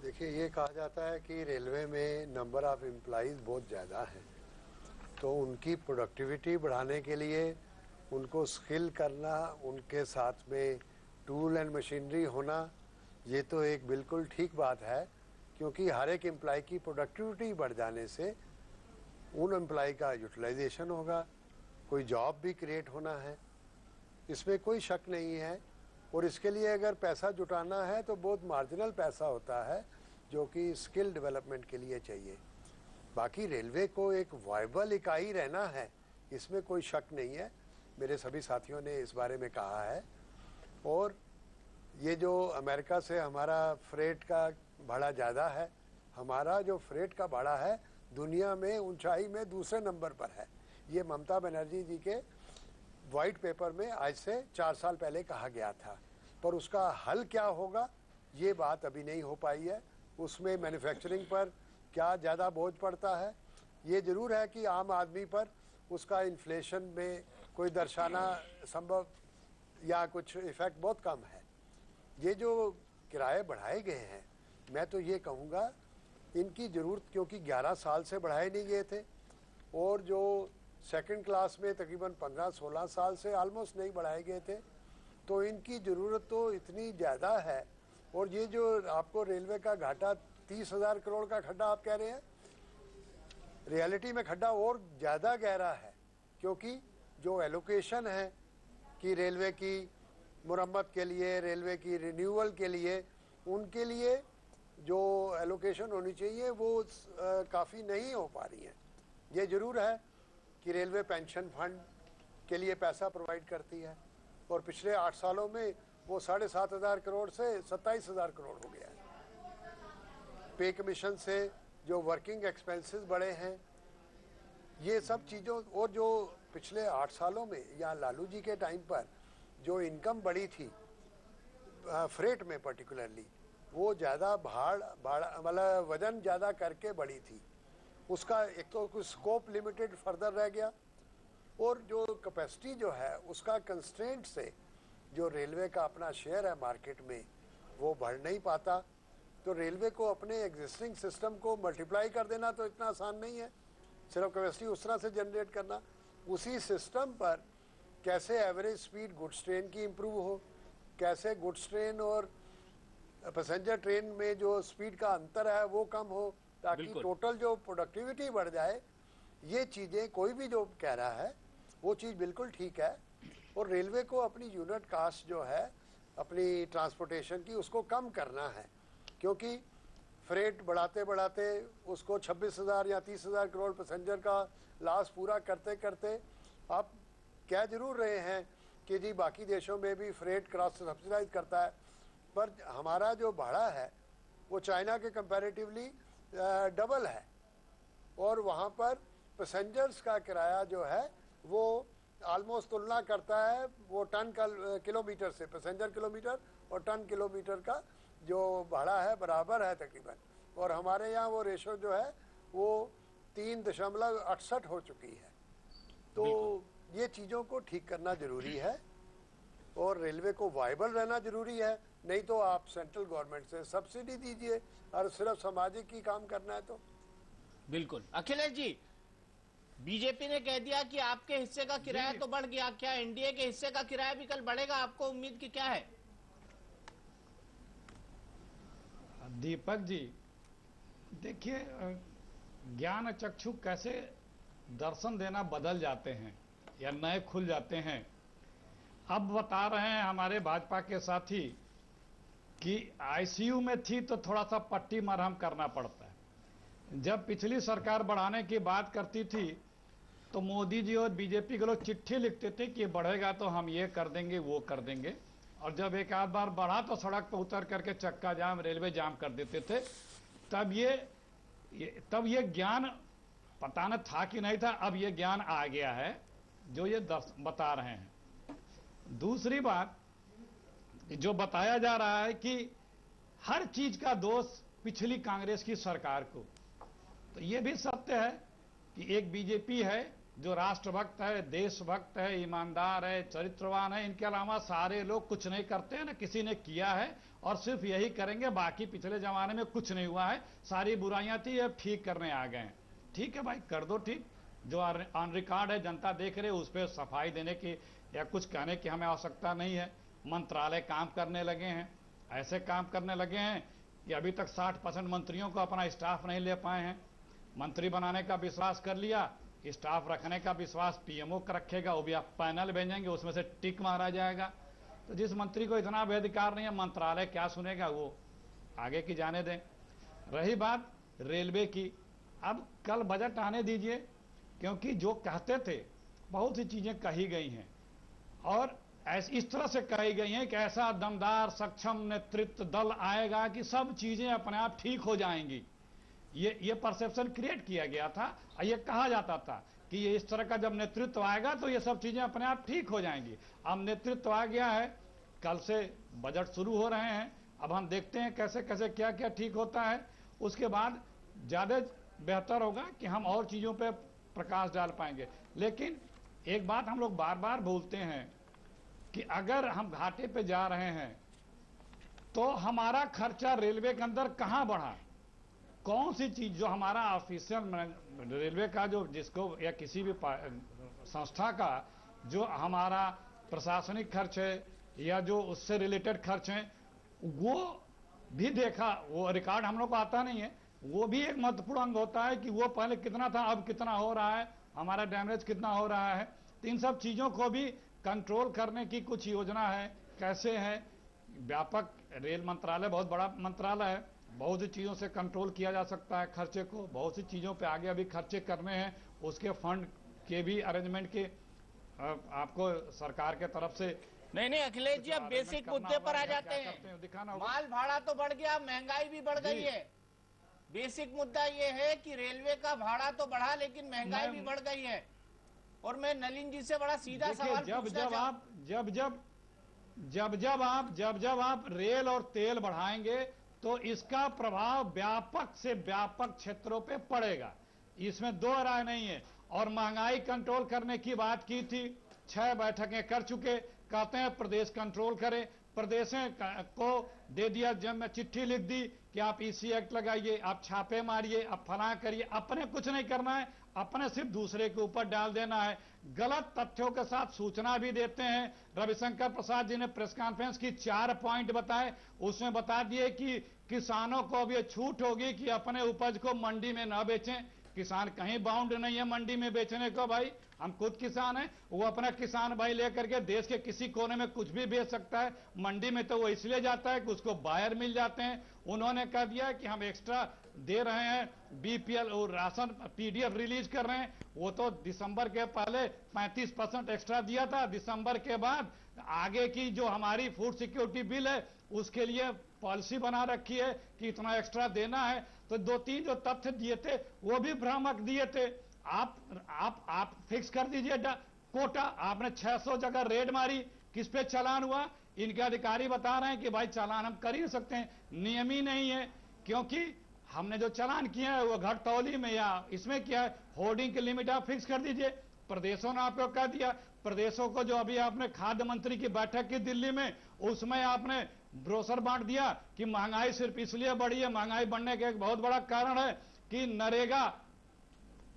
देखिए, ये कहा जाता है कि रेलवे में नंबर ऑफ एम्प्लॉइज बहुत ज़्यादा है, तो उनकी प्रोडक्टिविटी बढ़ाने के लिए उनको स्किल करना, उनके साथ में टूल एंड मशीनरी होना, ये तो एक बिल्कुल ठीक बात है, क्योंकि हर एक एम्प्लॉय की प्रोडक्टिविटी बढ़ जाने से उन एम्प्लॉय का यूटिलाइजेशन होगा, कोई जॉब भी क्रिएट होना है, इसमें कोई शक नहीं है। और इसके लिए अगर पैसा जुटाना है तो बहुत मार्जिनल पैसा होता है, जो कि स्किल डेवलपमेंट के लिए चाहिए। बाकी रेलवे को एक वायबल इकाई रहना है, इसमें कोई शक नहीं है, मेरे सभी साथियों ने इस बारे में कहा है। और ये जो अमेरिका से हमारा फ्रेट का भाड़ा ज़्यादा है, हमारा जो फ्रेट का भाड़ा है दुनिया में ऊंचाई में दूसरे नंबर पर है। ये ममता बनर्जी जी के वाइट पेपर में आज से 4 साल पहले कहा गया था, पर उसका हल क्या होगा ये बात अभी नहीं हो पाई है। उसमें मैन्युफैक्चरिंग पर क्या ज़्यादा बोझ पड़ता है, ये ज़रूर है कि आम आदमी पर उसका इन्फ्लेशन में कोई दर्शाना संभव या कुछ इफ़ेक्ट बहुत कम है। ये जो किराए बढ़ाए गए हैं, मैं तो ये कहूँगा इनकी ज़रूरत, क्योंकि 11 साल से बढ़ाए नहीं गए थे और जो सेकंड क्लास में तकरीबन 15-16 साल से आलमोस्ट नहीं बढ़ाए गए थे, तो इनकी ज़रूरत तो इतनी ज़्यादा है। और ये जो आपको रेलवे का घाटा 30,000 करोड़ का खड्डा आप कह रहे हैं, रियलिटी में खड्डा और ज़्यादा गहरा है, क्योंकि जो एलोकेशन है कि रेलवे की मुरम्मत के लिए, रेलवे की रिन्यूअल के लिए, उनके लिए जो एलोकेशन होनी चाहिए वो काफ़ी नहीं हो पा रही है। ये ज़रूर है कि रेलवे पेंशन फंड के लिए पैसा प्रोवाइड करती है और पिछले 8 सालों में वो 7,500 करोड़ से 27,000 करोड़ हो गया है। पे कमीशन से जो वर्किंग एक्सपेंसेस बढ़े हैं, ये सब चीज़ों, और जो पिछले 8 सालों में या लालू जी के टाइम पर जो इनकम बढ़ी थी फ्रेट में पर्टिकुलरली, वो ज़्यादा मतलब वजन ज़्यादा करके बढ़ी थी। उसका एक तो कुछ स्कोप लिमिटेड फर्दर रह गया, और जो कैपेसिटी जो है उसका कंस्ट्रेंट से जो रेलवे का अपना शेयर है मार्केट में वो बढ़ नहीं पाता। तो रेलवे को अपने एग्जिस्टिंग सिस्टम को मल्टीप्लाई कर देना तो इतना आसान नहीं है, सिर्फ कैपेसिटी उस तरह से जनरेट करना। उसी सिस्टम पर कैसे एवरेज स्पीड गुड्स ट्रेन की इम्प्रूव हो, कैसे गुड्स ट्रेन और पैसेंजर ट्रेन में जो स्पीड का अंतर है वो कम हो, ताकि टोटल जो प्रोडक्टिविटी बढ़ जाए। ये चीज़ें कोई भी जो कह रहा है वो चीज़ बिल्कुल ठीक है। और रेलवे को अपनी यूनिट कास्ट जो है अपनी ट्रांसपोर्टेशन की उसको कम करना है, क्योंकि फ्रेट बढ़ाते बढ़ाते उसको 26,000 या 30,000 करोड़ पैसेंजर का लॉस पूरा करते करते आप कह जरूर रहे हैं कि जी बाकी देशों में भी फ्रेट क्रॉस सब्सिडाइज करता है, पर हमारा जो भाड़ा है वो चाइना के कंपैरेटिवली डबल है, और वहाँ पर पैसेंजर्स का किराया जो है वो ऑलमोस्ट तुलना करता है वो टन का किलोमीटर से, पैसेंजर किलोमीटर और टन किलोमीटर का जो भाड़ा है बराबर है तकरीबन। और हमारे यहाँ वो रेशो जो है वो 3.68 हो चुकी है। तो ये चीज़ों को ठीक करना ज़रूरी है और रेलवे को वायबल रहना ज़रूरी है। नहीं तो आप सेंट्रल गवर्नमेंट से सब्सिडी दीजिए और सिर्फ सामाजिक ही काम करना है तो। बिल्कुल। अखिलेश जी, बीजेपी ने कह दिया कि आपके हिस्से का किराया तो बढ़ गया, क्या एनडीए के हिस्से का किराया भी कल बढ़ेगा? आपको उम्मीद की क्या है? दीपक जी, देखिए ज्ञान चक्षु कैसे दर्शन देना बदल जाते हैं या नए खुल जाते हैं। अब बता रहे हैं हमारे भाजपा के साथी कि आईसीयू में थी तो थोड़ा सा पट्टी मरहम करना पड़ता है। जब पिछली सरकार बढ़ाने की बात करती थी तो मोदी जी और बीजेपी के लोग चिट्ठी लिखते थे कि बढ़ेगा तो हम ये कर देंगे वो कर देंगे, और जब एक आध बार बढ़ा तो सड़क पर उतर करके चक्का जाम, रेलवे जाम कर देते थे। तब ये ज्ञान पता न था कि नहीं था, अब ये ज्ञान आ गया है जो ये बता रहे हैं। दूसरी बात जो बताया जा रहा है कि हर चीज का दोष पिछली कांग्रेस की सरकार को, तो ये भी सत्य है कि एक बीजेपी है जो राष्ट्रभक्त है, देशभक्त है, ईमानदार है, चरित्रवान है। इनके अलावा सारे लोग कुछ नहीं करते हैं, ना किसी ने किया है और सिर्फ यही करेंगे। बाकी पिछले जमाने में कुछ नहीं हुआ है, सारी बुराइयां थी, अब ठीक करने आ गए हैं। ठीक है भाई, कर दो ठीक, जो ऑन रिकॉर्ड है, जनता देख रहे, उस पर सफाई देने की या कुछ कहने की हमें आवश्यकता नहीं है। मंत्रालय काम करने लगे हैं, ऐसे काम करने लगे हैं कि अभी तक 60% मंत्रियों को अपना स्टाफ नहीं ले पाए हैं। मंत्री बनाने का विश्वास कर लिया, स्टाफ रखने का विश्वास पीएमओ का रखेगा, वो भी आप पैनल भेजेंगे, उसमें से टिक मारा जाएगा। तो जिस मंत्री को इतना भी अधिकार नहीं है, मंत्रालय क्या सुनेगा, वो आगे की जाने दें। रही बात रेलवे की, अब कल बजट आने दीजिए, क्योंकि जो कहते थे बहुत सी चीजें कही गई हैं और इस तरह से कही गई हैं कि ऐसा दमदार सक्षम नेतृत्व दल आएगा कि सब चीजें अपने आप ठीक हो जाएंगी। ये परसेप्शन क्रिएट किया गया था, ये कहा जाता था कि ये इस तरह का जब नेतृत्व आएगा तो ये सब चीजें अपने आप ठीक हो जाएंगी। अब नेतृत्व आ गया है, कल से बजट शुरू हो रहे हैं, अब हम देखते हैं कैसे कैसे क्या क्या ठीक होता है। उसके बाद ज्यादा बेहतर होगा कि हम और चीजों पे प्रकाश डाल पाएंगे। लेकिन एक बात हम लोग बार बार भूलते हैं कि अगर हम घाटे पे जा रहे हैं तो हमारा खर्चा रेलवे के अंदर कहां बढ़ा, कौन सी चीज जो हमारा ऑफिशियल रेलवे का जो जिसको या किसी भी संस्था का जो हमारा प्रशासनिक खर्च है या जो उससे रिलेटेड खर्च है, वो भी देखा, वो रिकॉर्ड हम लोग को आता नहीं है, वो भी एक महत्वपूर्ण अंग होता है कि वो पहले कितना था अब कितना हो रहा है, हमारा डैमेज कितना हो रहा है। तो इन सब चीजों को भी कंट्रोल करने की कुछ योजना है, कैसे है। व्यापक रेल मंत्रालय बहुत बड़ा मंत्रालय है, बहुत सी चीजों से कंट्रोल किया जा सकता है खर्चे को, बहुत सी चीजों पे आगे अभी खर्चे करने हैं, उसके फंड के भी अरेंजमेंट के आपको सरकार के तरफ से। नहीं अखिलेश जी, अब बेसिक मुद्दे पर आ जाते हैं। माल भाड़ा तो बढ़ गया, महंगाई भी बढ़ गई है। बेसिक मुद्दा ये है कि रेलवे का भाड़ा तो बढ़ा लेकिन महंगाई भी बढ़ गई है। और मैं नलिन जी से बड़ा सीधा सवाल जब आप रेल और तेल बढ़ाएंगे तो इसका प्रभाव व्यापक से व्यापक क्षेत्रों पे पड़ेगा, इसमें दो राय नहीं है। और महंगाई कंट्रोल करने की बात की थी, 6 बैठकें कर चुके, कहते हैं प्रदेश कंट्रोल करें, प्रदेशों को दे दिया, जब मैं चिट्ठी लिख दी कि आप ईसी एक्ट लगाइए, आप छापे मारिए, आप फला करिए, अपने कुछ नहीं करना है, अपने सिर्फ दूसरे के ऊपर डाल देना है। गलत तथ्यों के साथ सूचना भी देते हैं। रविशंकर प्रसाद जी ने प्रेस कॉन्फ्रेंस की 4 पॉइंट बताए, उसमें बता दिए कि किसानों को अब ये छूट होगी कि अपने उपज को मंडी में न बेचें। किसान कहीं बाउंड नहीं है मंडी में बेचने को, भाई हम खुद किसान हैं, वो अपना किसान भाई लेकर के देश के किसी कोने में कुछ भी बेच सकता है। मंडी में तो वो इसलिए जाता है कि उसको बायर मिल जाते हैं। उन्होंने कह दिया कि हम एक्स्ट्रा दे रहे हैं, बीपीएल और राशन पीडीएफ रिलीज कर रहे हैं। वो तो दिसंबर के पहले 35% एक्स्ट्रा दिया था, दिसंबर के बाद आगे की जो हमारी फूड सिक्योरिटी बिल है उसके लिए पॉलिसी बना रखी है कि इतना एक्स्ट्रा देना है। तो 2-3 जो तथ्य दिए थे वो भी भ्रामक दिए थे। आप फिक्स कर दीजिए कोटा। आपने 600 जगह रेड मारी, किस पे चालान हुआ? इनके अधिकारी बता रहे हैं कि भाई चालान हम कर ही सकते हैं, नियम ही नहीं है, क्योंकि हमने जो चालान किया है वो घटतौली में या इसमें किया है। होर्डिंग की लिमिट आप फिक्स कर दीजिए। प्रदेशों ने आपको कह दिया, प्रदेशों को जो अभी आपने खाद्य मंत्री की बैठक की दिल्ली में, उसमें आपने ब्रोशर बांट दिया कि महंगाई सिर्फ इसलिए बढ़ी है, महंगाई बढ़ने का एक बहुत बड़ा कारण है कि नरेगा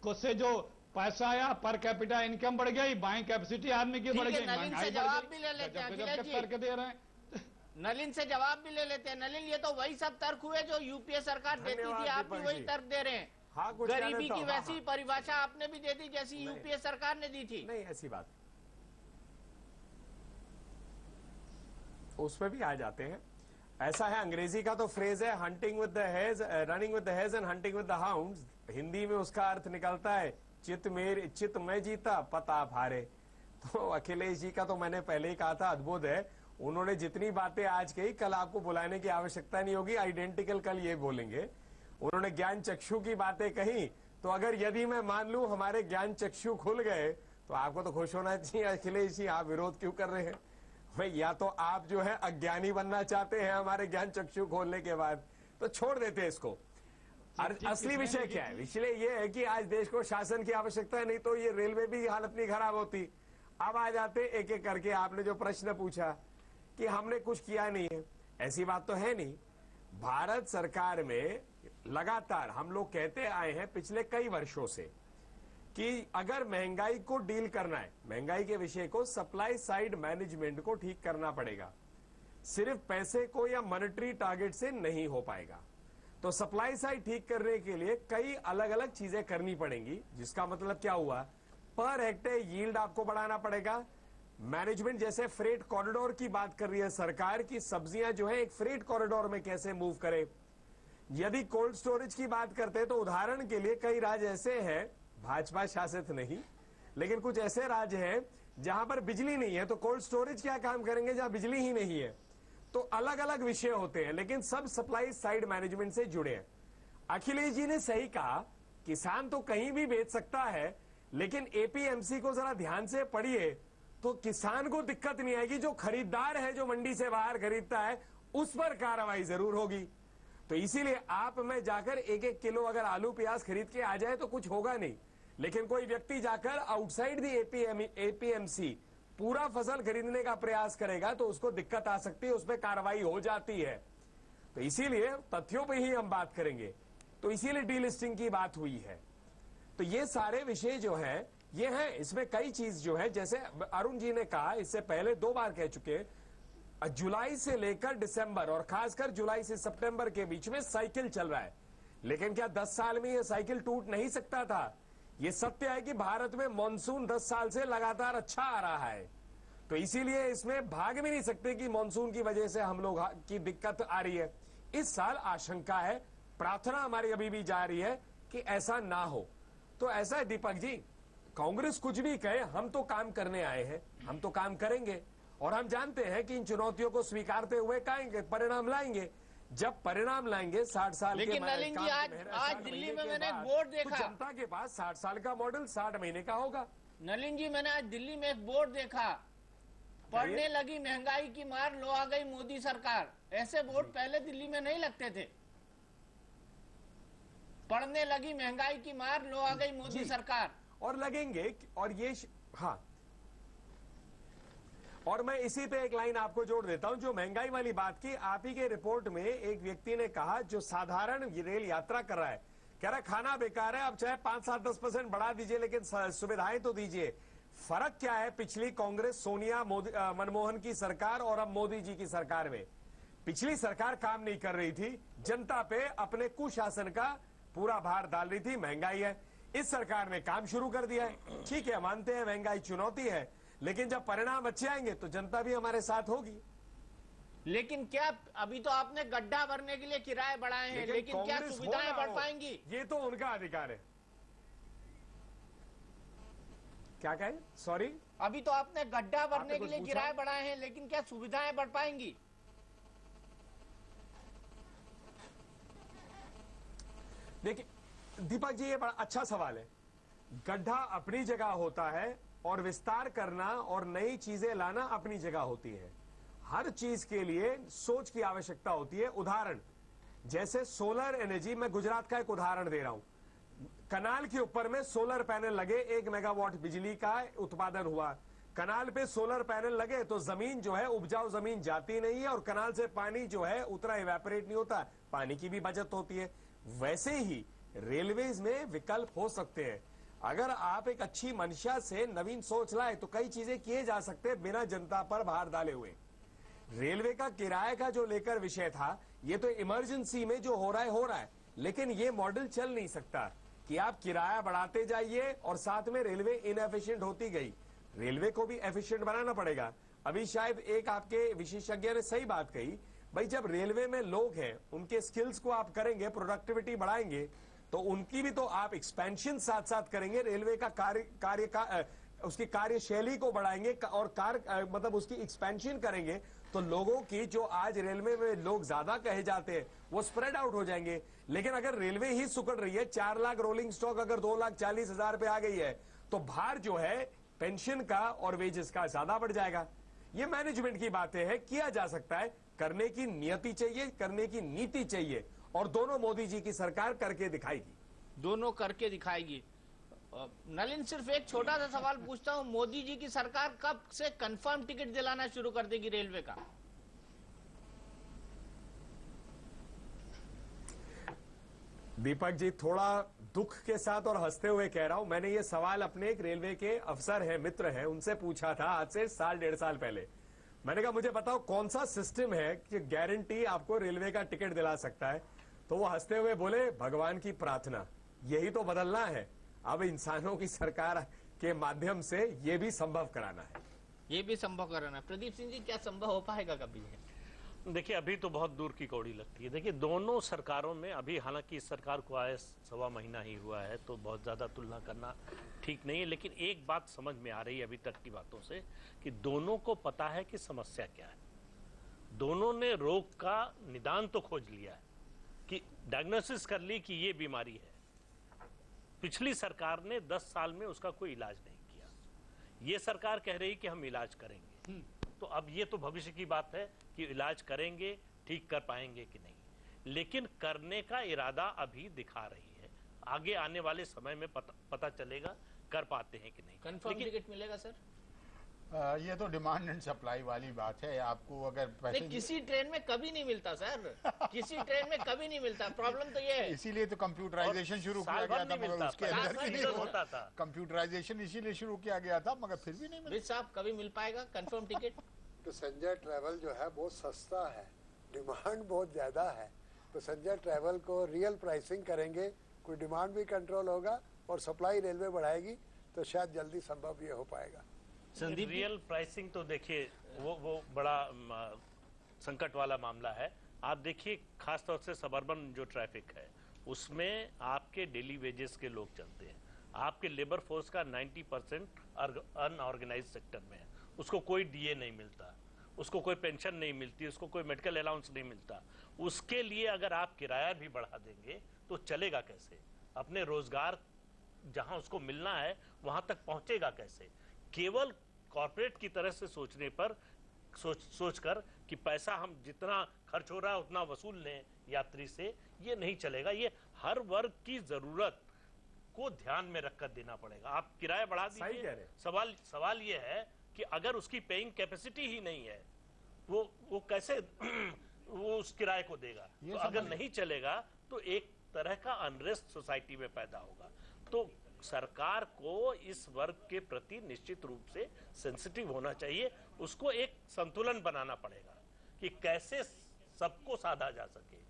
को से जो पैसा आया, पर कैपिटा इनकम बढ़ गई, बाइंग कैपेसिटी आदमी की बढ़ गई, महंगाई जवाब भी ले लेते हैं, तर्क दे रहे हैं। नलिन से जवाब भी ले लेते हैं। नलिन, ये तो वही सब तर्क हुए जो यूपीए सरकार देती थी, आप भी वही तर्क दे रहे हैं। हाँ, गरीबी की वैसी परिभाषा आपने भी दे दी जैसी यूपीए सरकार ने दी थी। नहीं, ऐसी बात उसमें भी आ जाते हैं। ऐसा है, अंग्रेजी का तो फ्रेज है hunting with the hedge, running with the hedge and hunting with the hounds. Hindi में उसका अर्थ निकलता है चित मैं जीता पता आप हारे। तो अखिलेश जी का तो मैंने पहले ही कहा था, अद्भुत है। उन्होंने जितनी बातें आज कही, कल आपको बुलाने की आवश्यकता नहीं होगी, आइडेंटिकल कल ये बोलेंगे। उन्होंने ज्ञान चक्षु की बातें कही, तो अगर यदि मैं मान लूं हमारे ज्ञान चक्षु खुल गए तो आपको तो खुश होना चाहिए। अखिलेश जी, आप विरोध क्यों कर रहे हैं भाई? या तो आप जो है अज्ञानी बनना चाहते हैं हमारे ज्ञान चक्षु खोलने के बाद, तो छोड़ देते हैं इसको। असली विषय क्या है? विषय ये है कि आज देश को शासन की आवश्यकता है, नहीं तो ये रेलवे भी हालत नहीं खराब होती। अब आ जाते एक एक करके। आपने जो प्रश्न पूछा कि हमने कुछ किया नहीं है, ऐसी बात तो है नहीं। भारत सरकार में लगातार हम लोग कहते आए हैं पिछले कई वर्षों से कि अगर महंगाई को डील करना है, महंगाई के विषय को सप्लाई साइड मैनेजमेंट को ठीक करना पड़ेगा। सिर्फ पैसे को या मॉनेटरी टारगेट से नहीं हो पाएगा। तो सप्लाई साइड ठीक करने के लिए कई अलग अलग चीजें करनी पड़ेंगी, जिसका मतलब क्या हुआ? पर हेक्टेयर यील्ड आपको बढ़ाना पड़ेगा। मैनेजमेंट, जैसे फ्रेट कॉरिडोर की बात कर रही है सरकार की, सब्जियां जो है एक फ्रेट कॉरिडोर में कैसे मूव करे, यदि कोल्ड स्टोरेज की बात करते हैं तो उदाहरण के लिए कई राज्य ऐसे हैं, भाजपा शासित नहीं, लेकिन कुछ ऐसे राज्य हैं जहां पर बिजली नहीं है, तो कोल्ड स्टोरेज क्या काम करेंगे जहां बिजली ही नहीं है। तो अलग अलग विषय होते हैं, लेकिन सब सप्लाई साइड मैनेजमेंट से जुड़े हैं। अखिलेश जी ने सही कहा, किसान तो कहीं भी बेच सकता है, लेकिन एपीएमसी को जरा ध्यान से पढ़िए तो किसान को दिक्कत नहीं आएगी। जो खरीदार है, जो मंडी से बाहर खरीदता है, उस पर कार्रवाई जरूर होगी। तो इसीलिए आप में जाकर 1-1 किलो अगर आलू प्याज खरीद के आ जाए तो कुछ होगा नहीं, लेकिन कोई व्यक्ति जाकर आउटसाइड दी एपीएमसी पूरा फसल खरीदने का प्रयास करेगा तो उसको दिक्कत आ सकती है, उस पर कार्रवाई हो जाती है। तो इसीलिए तथ्यों पे ही हम बात करेंगे। तो इसीलिए डीलिस्टिंग की बात हुई है। तो ये सारे विषय जो है ये हैं, इसमें कई चीज जो है, जैसे अरुण जी ने कहा, इससे पहले 2 बार कह चुके, जुलाई से लेकर दिसंबर और खासकर जुलाई से सितंबर के बीच में साइकिल चल रहा है। लेकिन क्या 10 साल में ये साइकिल टूट नहीं सकता था? ये सत्य है कि भारत में मॉनसून 10 साल से लगातार अच्छा आ रहा है, तो इसीलिए इसमें भाग भी नहीं सकते कि मॉनसून की वजह से हम लोग की दिक्कत आ रही है। इस साल आशंका है, प्रार्थना हमारी अभी भी जारी है कि ऐसा ना हो। तो ऐसा है दीपक जी, कांग्रेस कुछ भी कहे, हम तो काम करने आए हैं, हम तो काम करेंगे और हम जानते हैं कि इन चुनौतियों को स्वीकारते हुए परिणाम लाएंगे। जब परिणाम लाएंगे 60 साल के, लेकिन नलिन जी आज दिल्ली में मैंने एक बोर्ड देखा, तो जनता के पास 60 साल का मॉडल 60 महीने का होगा। नलिन जी मैंने आज दिल्ली में एक बोर्ड देखा, पड़ने लगी महंगाई की मार, लो आ गई मोदी सरकार। ऐसे बोर्ड पहले दिल्ली में नहीं लगते थे। पड़ने लगी महंगाई की मार, लो आ गई मोदी सरकार। और लगेंगे, और ये हाँ, और मैं इसी पे एक लाइन आपको जोड़ देता हूं, जो महंगाई वाली बात की। आप ही के रिपोर्ट में एक व्यक्ति ने कहा, जो साधारण रेल यात्रा कर रहा है, कह रहा है खाना बेकार है, अब चाहे 5-7-10% बढ़ा दीजिए, लेकिन सुविधाएं तो दीजिए। फर्क क्या है पिछली कांग्रेस, सोनिया, मनमोहन की सरकार और अब मोदी जी की सरकार में? पिछली सरकार काम नहीं कर रही थी, जनता पे अपने कुशासन का पूरा भार डाल रही थी, महंगाई है। इस सरकार ने काम शुरू कर दिया है। ठीक है, मानते हैं महंगाई चुनौती है, लेकिन जब परिणाम अच्छे आएंगे तो जनता भी हमारे साथ होगी। लेकिन क्या अभी तो आपने गड्ढा भरने के लिए किराए बढ़ाए हैं, लेकिन क्या सुविधाएं बढ़ पाएंगी? ये तो उनका अधिकार है। क्या कहें? सॉरी, अभी तो आपने गड्ढा भरने के लिए किराए बढ़ाए हैं, लेकिन क्या सुविधाएं बढ़ पाएंगी? देखिए दीपक जी, ये बड़ा अच्छा सवाल है। गड्ढा अपनी जगह होता है और विस्तार करना और नई चीजें लाना अपनी जगह होती है। हर चीज के लिए सोच की आवश्यकता होती है। उदाहरण जैसे सोलर एनर्जी, मैं गुजरात का एक उदाहरण दे रहा हूं। कनाल के ऊपर में सोलर पैनल लगे, 1 मेगावाट बिजली का उत्पादन हुआ। कनाल पे सोलर पैनल लगे तो जमीन जो है, उपजाऊ जमीन जाती नहीं है और कनाल से पानी जो है उतना इवेपोरेट नहीं होता, पानी की भी बचत होती है। वैसे ही रेलवेज में विकल्प हो सकते हैं। अगर आप एक अच्छी मंशा से नवीन सोच लाए तो कई चीजें किए जा सकते हैं बिना जनता पर भार डाले हुए। रेलवे का किराए का जो लेकर विषय था, ये तो इमरजेंसी में जो हो रहा है, लेकिन ये मॉडल चल नहीं सकता कि आप किराया बढ़ाते जाइए और साथ में रेलवे इनएफिशिएंट होती गई। रेलवे को भी एफिशिएंट बनाना पड़ेगा। अभी शायद एक आपके विशेषज्ञ ने सही बात कही, भाई जब रेलवे में लोग हैं, उनके स्किल्स को आप करेंगे, प्रोडक्टिविटी बढ़ाएंगे, तो उनकी भी तो आप एक्सपेंशन साथ साथ करेंगे। रेलवे का कार्य का उसकी कार्यशैली को बढ़ाएंगे और मतलब उसकी एक्सपेंशन करेंगे, तो लोगों की जो आज रेलवे में लोग ज्यादा कहे जाते हैं वो स्प्रेड आउट हो जाएंगे। लेकिन अगर रेलवे ही सुकड़ रही है, 4 लाख रोलिंग स्टॉक अगर 2,40,000 पे आ गई है, तो भार जो है पेंशन का और वेजेस का ज्यादा बढ़ जाएगा। ये मैनेजमेंट की बातें हैं, किया जा सकता है। करने की नियति चाहिए, करने की नीति चाहिए, और दोनों मोदी जी की सरकार करके दिखाएगी। दोनों करके दिखाएगी। नलिन, सिर्फ एक छोटा सा सवाल पूछता हूं, मोदी जी की सरकार कब से कंफर्म टिकट दिलाना शुरू कर देगी रेलवे का? दीपक जी, थोड़ा दुख के साथ और हंसते हुए कह रहा हूं, मैंने ये सवाल अपने एक रेलवे के अफसर हैं, मित्र हैं, उनसे पूछा था आज से 1.5 साल पहले। मैंने कहा मुझे बताओ कौन सा सिस्टम है कि गारंटी आपको रेलवे का टिकट दिला सकता है? तो वो हंसते हुए बोले, भगवान की प्रार्थना, यही तो बदलना है। अब इंसानों की सरकार के माध्यम से ये भी संभव कराना है। ये भी संभव कराना है। प्रदीप सिंह जी, क्या संभव हो पाएगा कभी? देखिए अभी तो बहुत दूर की कौड़ी लगती है। देखिए दोनों सरकारों में अभी, हालांकि इस सरकार को आए 1.25 महीना ही हुआ है, तो बहुत ज़्यादा तुलना करना ठीक नहीं है, लेकिन एक बात समझ में आ रही है अभी तक की बातों से कि दोनों को पता है कि समस्या क्या है। दोनों ने रोग का निदान तो खोज लिया है, कि डायग्नोसिस कर ली कि ये बीमारी है। पिछली सरकार ने 10 साल में उसका कोई इलाज नहीं किया। ये सरकार कह रही कि हम इलाज करेंगे। तो अब ये तो भविष्य की बात है कि इलाज करेंगे, ठीक कर पाएंगे कि नहीं, लेकिन करने का इरादा अभी दिखा रही है। आगे आने वाले समय में पता चलेगा कर पाते हैं कि नहीं। कंफर्म टिकट मिलेगा सर? ये तो डिमांड एंड सप्लाई वाली बात है। आपको अगर पैसे किसी ट्रेन में कभी नहीं मिलता सर, किसी ट्रेन में कभी नहीं मिलता। प्रॉब्लम तो ये है, इसीलिए तो कंप्यूटराइजेशन शुरू किया गया था, मगर उसके अंदर भी नहीं होता था। कंप्यूटराइजेशन इसीलिए शुरू किया गया था, मगर फिर भी नहीं मिलता। साहब कभी मिल पाएगा कंफर्म टिकट? पैसेंजर ट्रैवल जो है बहुत सस्ता है, डिमांड बहुत ज़्यादा है। पैसेंजर ट्रैवल को रियल प्राइसिंग करेंगे, कोई डिमांड भी कंट्रोल होगा और सप्लाई रेलवे बढ़ाएगी, तो शायद जल्दी संभव ये हो पाएगा। रियल प्राइसिंग तो देखिए वो बड़ा संकट वाला मामला है। आप देखिए खासतौर से सबर्बन जो ट्रैफिक है उसमें आपके डेली वेजेस के लोग चलते हैं। आपके लेबर फोर्स का 90% अनऑर्गेनाइज सेक्टर में है। उसको कोई डीए नहीं मिलता, उसको कोई पेंशन नहीं मिलती, उसको कोई मेडिकल अलाउंस नहीं मिलता। उसके लिए अगर आप किराया भी बढ़ा देंगे तो चलेगा कैसे? अपने रोजगार जहां उसको मिलना है वहां तक पहुंचेगा कैसे? केवल कॉर्पोरेट की तरह से सोचने पर सोचकर कि पैसा हम जितना खर्च हो रहा है उतना वसूल लें यात्री से, ये नहीं चलेगा। ये हर वर्ग की जरूरत को ध्यान में रखकर देना पड़ेगा। आप किराया बढ़ा दीजिए, सवाल ये है कि अगर उसकी पेइंग कैपेसिटी ही नहीं है, वो कैसे वो उस किराए को देगा? तो अगर नहीं चलेगा तो एक तरह का अनरेस्ट सोसाइटी में पैदा होगा। तो सरकार को इस वर्ग के प्रति निश्चित रूप से सेंसिटिव होना चाहिए। उसको एक संतुलन बनाना पड़ेगा कि कैसे सबको साधा जा सके।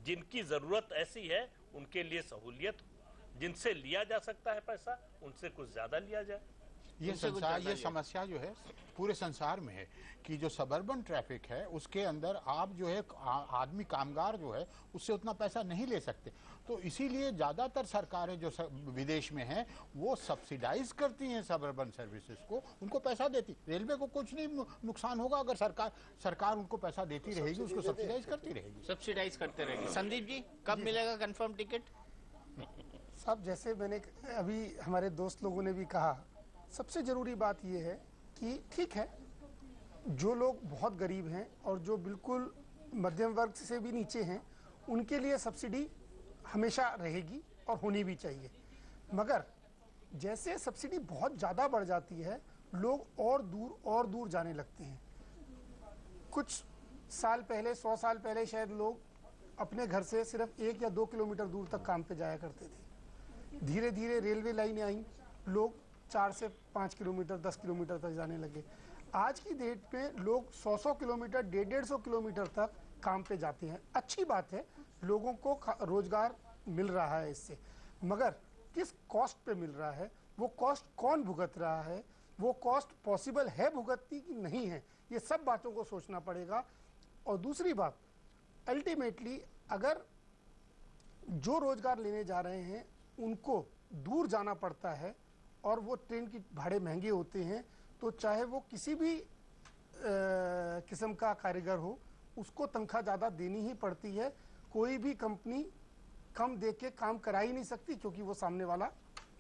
जिनकी जरूरत ऐसी है उनके लिए सहूलियत, जिनसे लिया जा सकता है पैसा उनसे कुछ ज्यादा लिया जाए। ये समस्या जो है पूरे संसार में है कि जो सबर्बन ट्रैफिक है उसके अंदर आप जो है आदमी कामगार जो है उससे उतना पैसा नहीं ले सकते। तो इसीलिए ज़्यादातर सरकारें जो विदेश में हैं वो सब्सिडाइज करती हैं सबर्बन सर्विसेज को, उनको पैसा देती। रेलवे को कुछ नहीं नुकसान होगा अगर सरकार उनको पैसा देती रहेगी, उसको सब्सिडाइज करती रहेगी, सब्सिडाइज करते रहेगी। संदीप जी कब मिलेगा कंफर्म टिकट? साहब जैसे मैंने अभी हमारे दोस्त लोगों ने भी कहा, सबसे ज़रूरी बात यह है कि ठीक है जो लोग बहुत गरीब हैं और जो बिल्कुल मध्यम वर्ग से भी नीचे हैं उनके लिए सब्सिडी हमेशा रहेगी और होनी भी चाहिए। मगर जैसे सब्सिडी बहुत ज़्यादा बढ़ जाती है लोग और दूर जाने लगते हैं। कुछ साल पहले 100 साल पहले शायद लोग अपने घर से सिर्फ 1 या 2 किलोमीटर दूर तक काम पे जाया करते थे। धीरे धीरे रेलवे लाइनें आई, लोग 4 से 5 किलोमीटर 10 किलोमीटर तक जाने लगे। आज की डेट में लोग 100 किलोमीटर 150 किलोमीटर तक काम पे जाते हैं। अच्छी बात है, लोगों को रोजगार मिल रहा है इससे, मगर किस कॉस्ट पे मिल रहा है, वो कॉस्ट कौन भुगत रहा है, वो कॉस्ट पॉसिबल है भुगतनी कि नहीं है, ये सब बातों को सोचना पड़ेगा। और दूसरी बात, अल्टीमेटली अगर जो रोजगार लेने जा रहे हैं उनको दूर जाना पड़ता है और वो ट्रेन की भाड़े महंगे होते हैं, तो चाहे वो किसी भी किस्म का कारीगर हो उसको तनख्वाह ज़्यादा देनी ही पड़ती है। कोई भी कंपनी कम दे के काम करा ही नहीं सकती क्योंकि वो सामने वाला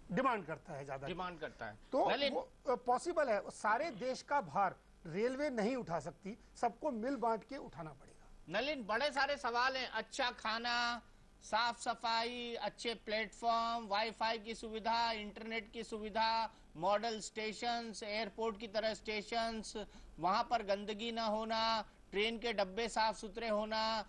डिमांड करता है, ज़्यादा डिमांड करता है। तो वो पॉसिबल है, सारे देश का भार रेलवे नहीं उठा सकती, सबको मिल बांट के उठाना पड़ेगा। नलिन बड़े सारे सवाल हैं, अच्छा खाना, साफ सफाई, अच्छे प्लेटफॉर्म, वाईफाई की सुविधा, इंटरनेट की सुविधा, मॉडल स्टेशंस, एयरपोर्ट की तरह स्टेशंस, वहां पर गंदगी ना होना, ट्रेन के डब्बे साफ सुथरे होना,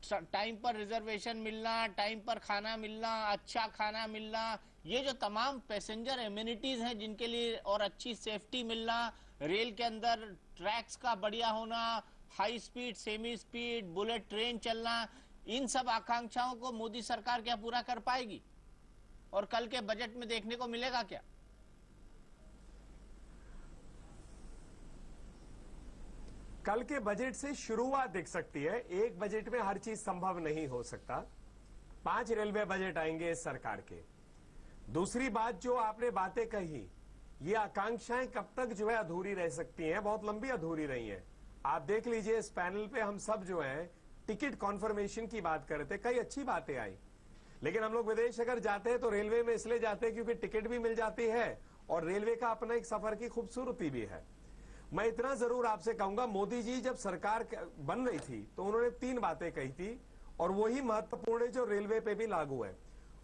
टाइम पर रिजर्वेशन मिलना, टाइम पर खाना मिलना, अच्छा खाना मिलना, ये जो तमाम पैसेंजर एमिनिटीज हैं जिनके लिए, और अच्छी सेफ्टी मिलना, रेल के अंदर ट्रैक्स का बढ़िया होना, high speed, semi speed, bullet train चलना, इन सब आकांक्षाओं को मोदी सरकार क्या पूरा कर पाएगी? और कल के बजट में देखने को मिलेगा क्या? कल के बजट से शुरुआत दिख सकती है। एक बजट में हर चीज संभव नहीं हो सकता। 5 रेलवे बजट आएंगे इस सरकार के। दूसरी बात जो आपने बातें कही, ये आकांक्षाएं कब तक जो है अधूरी रह सकती हैं, बहुत लंबी अधूरी रही हैं। आप देख लीजिए इस पैनल पे हम सब जो है टिकट कॉन्फर्मेशन की बात कर रहे थे, कई अच्छी बातें आई, लेकिन हम लोग विदेश अगर जाते हैं तो रेलवे में इसलिए जाते हैं क्योंकि टिकट भी मिल जाती है और रेलवे का अपना एक सफर की खूबसूरती भी है। मैं इतना जरूर आपसे कहूंगा, मोदी जी जब सरकार बन रही थी तो उन्होंने 3 बातें कही थी और वही महत्वपूर्ण है जो रेलवे पे भी लागू है।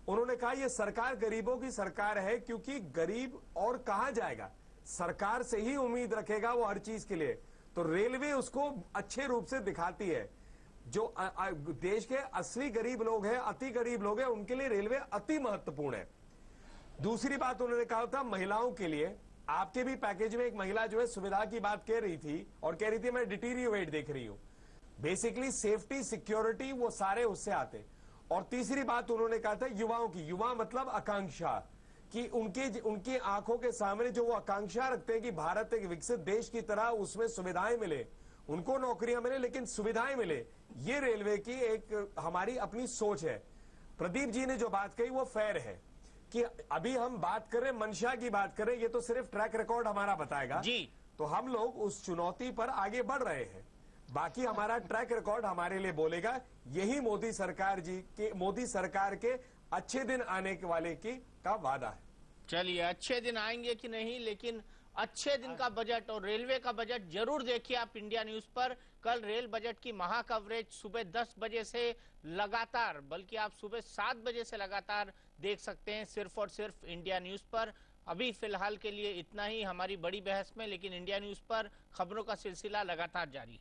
उन्होंने कहा यह सरकार गरीबों की सरकार है, क्योंकि गरीब और कहां जाएगा, सरकार से ही उम्मीद रखेगा वो हर चीज के लिए, तो रेलवे उसको अच्छे रूप से दिखाती है। जो देश के असली गरीब लोग हैं, अति गरीब लोग हैं, उनके लिए रेलवे अति महत्वपूर्ण है। दूसरी बात उन्होंने कहा था महिलाओं के लिए, आपके भी पैकेज में एक महिला जो है सुविधा की बात कह रही थी और कह रही थी मैं डिटीरियोरेट देख रही हूं। बेसिकली सेफ्टी सिक्योरिटी वो सारे उससे आते। और तीसरी बात उन्होंने कहा था युवाओं की, युवा मतलब आकांक्षा, कि उनकी आंखों के सामने जो वो आकांक्षा रखते हैं कि भारत एक विकसित देश की तरह उसमें सुविधाएं मिले, उनको नौकरियां मिले लेकिन सुविधाएं मिले, ये रेलवे की एक हमारी अपनी सोच है। प्रदीप जी ने जो बात कही वो फेयर है कि अभी हम बात करें मंशा की बात करें, ये तो सिर्फ ट्रैक रिकॉर्ड हमारा बताएगा जी, तो हम लोग उस चुनौती पर आगे बढ़ रहे हैं। बाकी हमारा ट्रैक रिकॉर्ड हमारे लिए बोलेगा। यही मोदी सरकार के अच्छे दिन आने के वाले का वादा है। चलिए अच्छे दिन आएंगे कि नहीं, लेकिन अच्छे दिन का बजट और रेलवे का बजट जरूर देखिए आप इंडिया न्यूज पर। कल रेल बजट की महा कवरेज सुबह 10 बजे से लगातार, बल्कि आप सुबह 7 बजे से लगातार देख सकते हैं सिर्फ और सिर्फ इंडिया न्यूज पर। अभी फिलहाल के लिए इतना ही हमारी बड़ी बहस में, लेकिन इंडिया न्यूज पर खबरों का सिलसिला लगातार जारी है।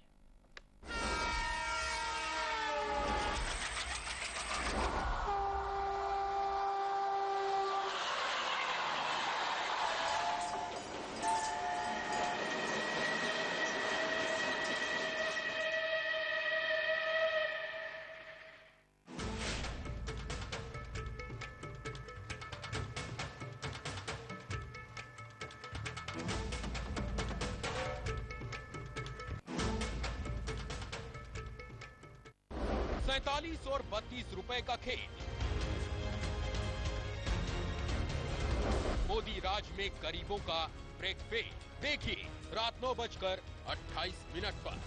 ₹47 और ₹32 का खेल। मोदी राज में गरीबों का ब्रेक फेल। देखिए रात 9:28 पर।